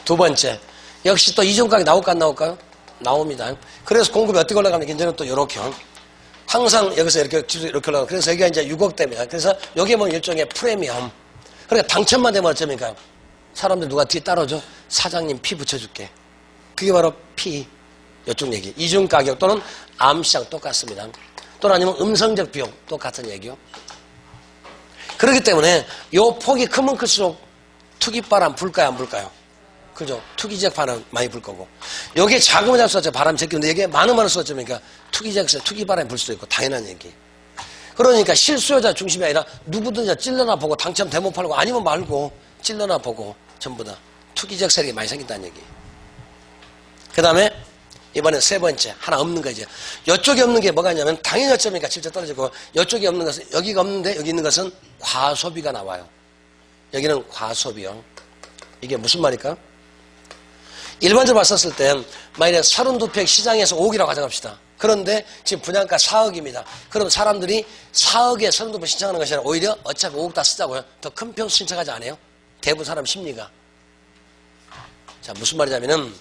두 번째 역시 또 이전 가격 나올까 안 나올까요? 나옵니다. 그래서 공급이 어떻게 올라가면 굉장히 또 이렇게 항상 여기서 이렇게 올라가고 그래서 여기가 이제 6억대입니다. 그래서 여기 뭐 일종의 프리미엄. 그러니까 당첨만 되면 어쩌니까 사람들 누가 뒤에 따라오죠? 사장님 피 붙여줄게. 그게 바로 피. 이쪽 얘기. 이중 가격 또는 암시장 똑같습니다. 또는 아니면 음성적 비용 똑같은 얘기요. 그렇기 때문에 요 폭이 크면 클수록 투기바람 불까요 안 불까요? 그죠? 투기적 바람 많이 불 거고. 여기에 작으면 작수록 바람이 적겠는데 여기에 많으면 쏟아지니까 투기바람이 불 수도 있고 당연한 얘기. 그러니까 실수요자 중심이 아니라 누구든지 찔러나 보고 당첨되면 팔고 아니면 말고 찔러나 보고 전부 다 투기적 세력이 많이 생긴다는 얘기. 그 다음에 이번엔 세 번째 하나 없는 거죠. 이쪽이 없는 게 뭐가 있냐면 당연히 어쩌니까 실제 떨어지고 이쪽이 없는 것은 여기가 없는데 여기 있는 것은 과소비가 나와요. 여기는 과소비요. 이게 무슨 말일까? 일반적으로 봤었을 때 만약에 32평 시장에서 5억이라고 가정합시다. 그런데 지금 분양가 4억입니다. 그럼 사람들이 4억에 32평 신청하는 것이 아니라 오히려 어차피 5억 다 쓰자고요. 더 큰 평 신청하지 않아요? 대부분 사람 심리가. 자 무슨 말이냐면은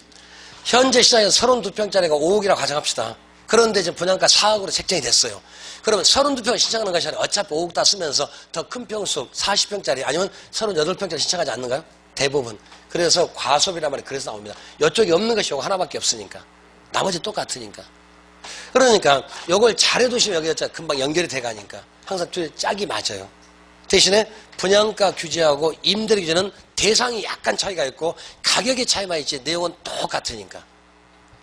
현재 시장에서 32평짜리가 5억이라고 가정합시다. 그런데 이제 분양가 4억으로 책정이 됐어요. 그러면 32평을 신청하는 것이 아니라 어차피 5억 다 쓰면서 더 큰 평수 40평짜리 아니면 38평짜리 신청하지 않는가요? 대부분. 그래서 과소비란 말이 그래서 나옵니다. 이쪽이 없는 것이 이거 하나밖에 없으니까. 나머지 똑같으니까. 그러니까 이걸 잘해두시면 여기 금방 연결이 돼가니까 항상 짝이 맞아요. 대신에 분양가 규제하고 임대료 규제는 대상이 약간 차이가 있고 가격의 차이만 있지 내용은 똑같으니까.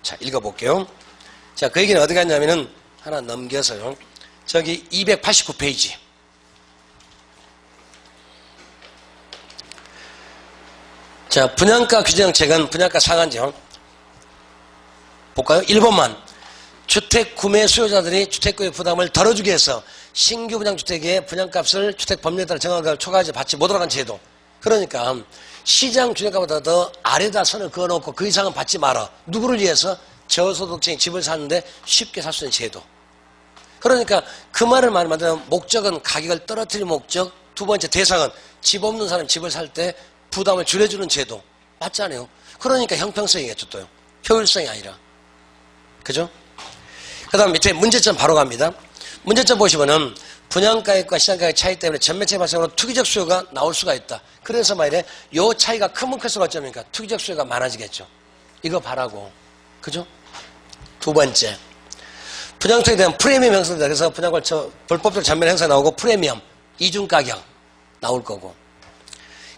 자, 읽어볼게요. 자, 그 얘기는 어디 갔냐면은 하나 넘겨서요. 저기 289페이지. 자, 분양가 규제 정책은 분양가 상한제요. 볼까요? 1번만. 주택 구매 수요자들이 주택가의 부담을 덜어주기 위해서 신규 분양주택의 분양값을 주택 법률에 따라 정하게 초과하지 받지 못하는 제도. 그러니까 시장 주택가보다 더 아래다 선을 그어놓고 그 이상은 받지 마라. 누구를 위해서? 저소득층이 집을 사는데 쉽게 살 수 있는 제도. 그러니까 그 말을 만들면 목적은 가격을 떨어뜨릴 목적, 두 번째 대상은 집 없는 사람이 집을 살 때 부담을 줄여주는 제도. 맞잖아요. 그러니까 형평성이겠죠 또요. 효율성이 아니라. 그죠? 그 다음 밑에 문제점 바로 갑니다. 문제점 보시면은 분양가액과 시장가액 차이 때문에 전매체 발생으로 투기적 수요가 나올 수가 있다. 그래서 말이래 요 차이가 크면 클수록 어쩌니까 투기적 수요가 많아지겠죠. 이거 바라고. 그죠? 두 번째. 분양투에 대한 프리미엄 형성된다. 그래서 분양권 불법적 전매 행사 나오고 프리미엄, 이중가격 나올 거고.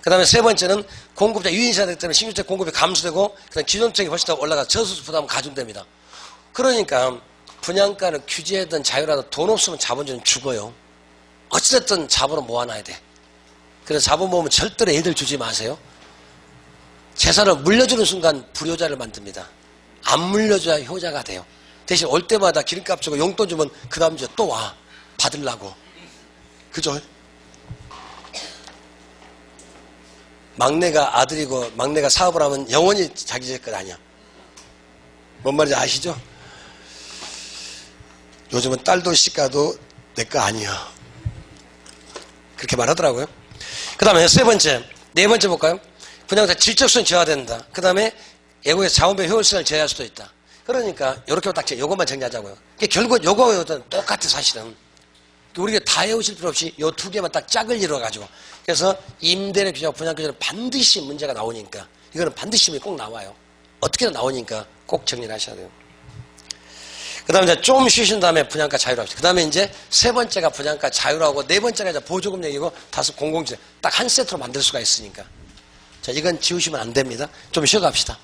그 다음에 세 번째는 공급자 유인시장 때문에 신규주택 공급이 감소되고 그다음 기존 주택이 훨씬 더 올라가 저소득 부담은 가중됩니다. 그러니까 분양가를 규제하든 자유라든 돈 없으면 자본주의는 죽어요. 어찌됐든 자본은 모아놔야 돼. 그래서 자본 모으면 절대로 애들 주지 마세요. 재산을 물려주는 순간 불효자를 만듭니다. 안 물려줘야 효자가 돼요. 대신 올 때마다 기름값 주고 용돈 주면 그 다음 주에 또 와. 받으려고. 그죠? 막내가 아들이고 막내가 사업을 하면 영원히 자기 집 것 아니야. 뭔 말인지 아시죠? 요즘은 딸도 시가도 내 거 아니야. 그렇게 말하더라고요. 그 다음에 네 번째 볼까요? 분양자 질적수는 저하된다. 그 다음에 예고에서 자원배 효율성을 제외할 수도 있다. 그러니까 이렇게 딱 요것만 정리하자고요. 결국 요거는 똑같아 사실은. 우리가 다 외우실 필요 없이 요 두 개만 딱 짝을 이뤄가지고. 그래서 임대료 규제와 분양 규제는 반드시 문제가 나오니까 이거는 반드시 꼭 나와요. 어떻게든 나오니까 꼭 정리를 하셔야 돼요. 그 다음에 좀 쉬신 다음에 분양가 자유로 합시다. 그 다음에 이제 세 번째가 분양가 자유로하고 네 번째가 이제 보조금 얘기고 다섯 공공주택 딱 한 세트로 만들 수가 있으니까. 자, 이건 지우시면 안 됩니다. 좀 쉬어갑시다.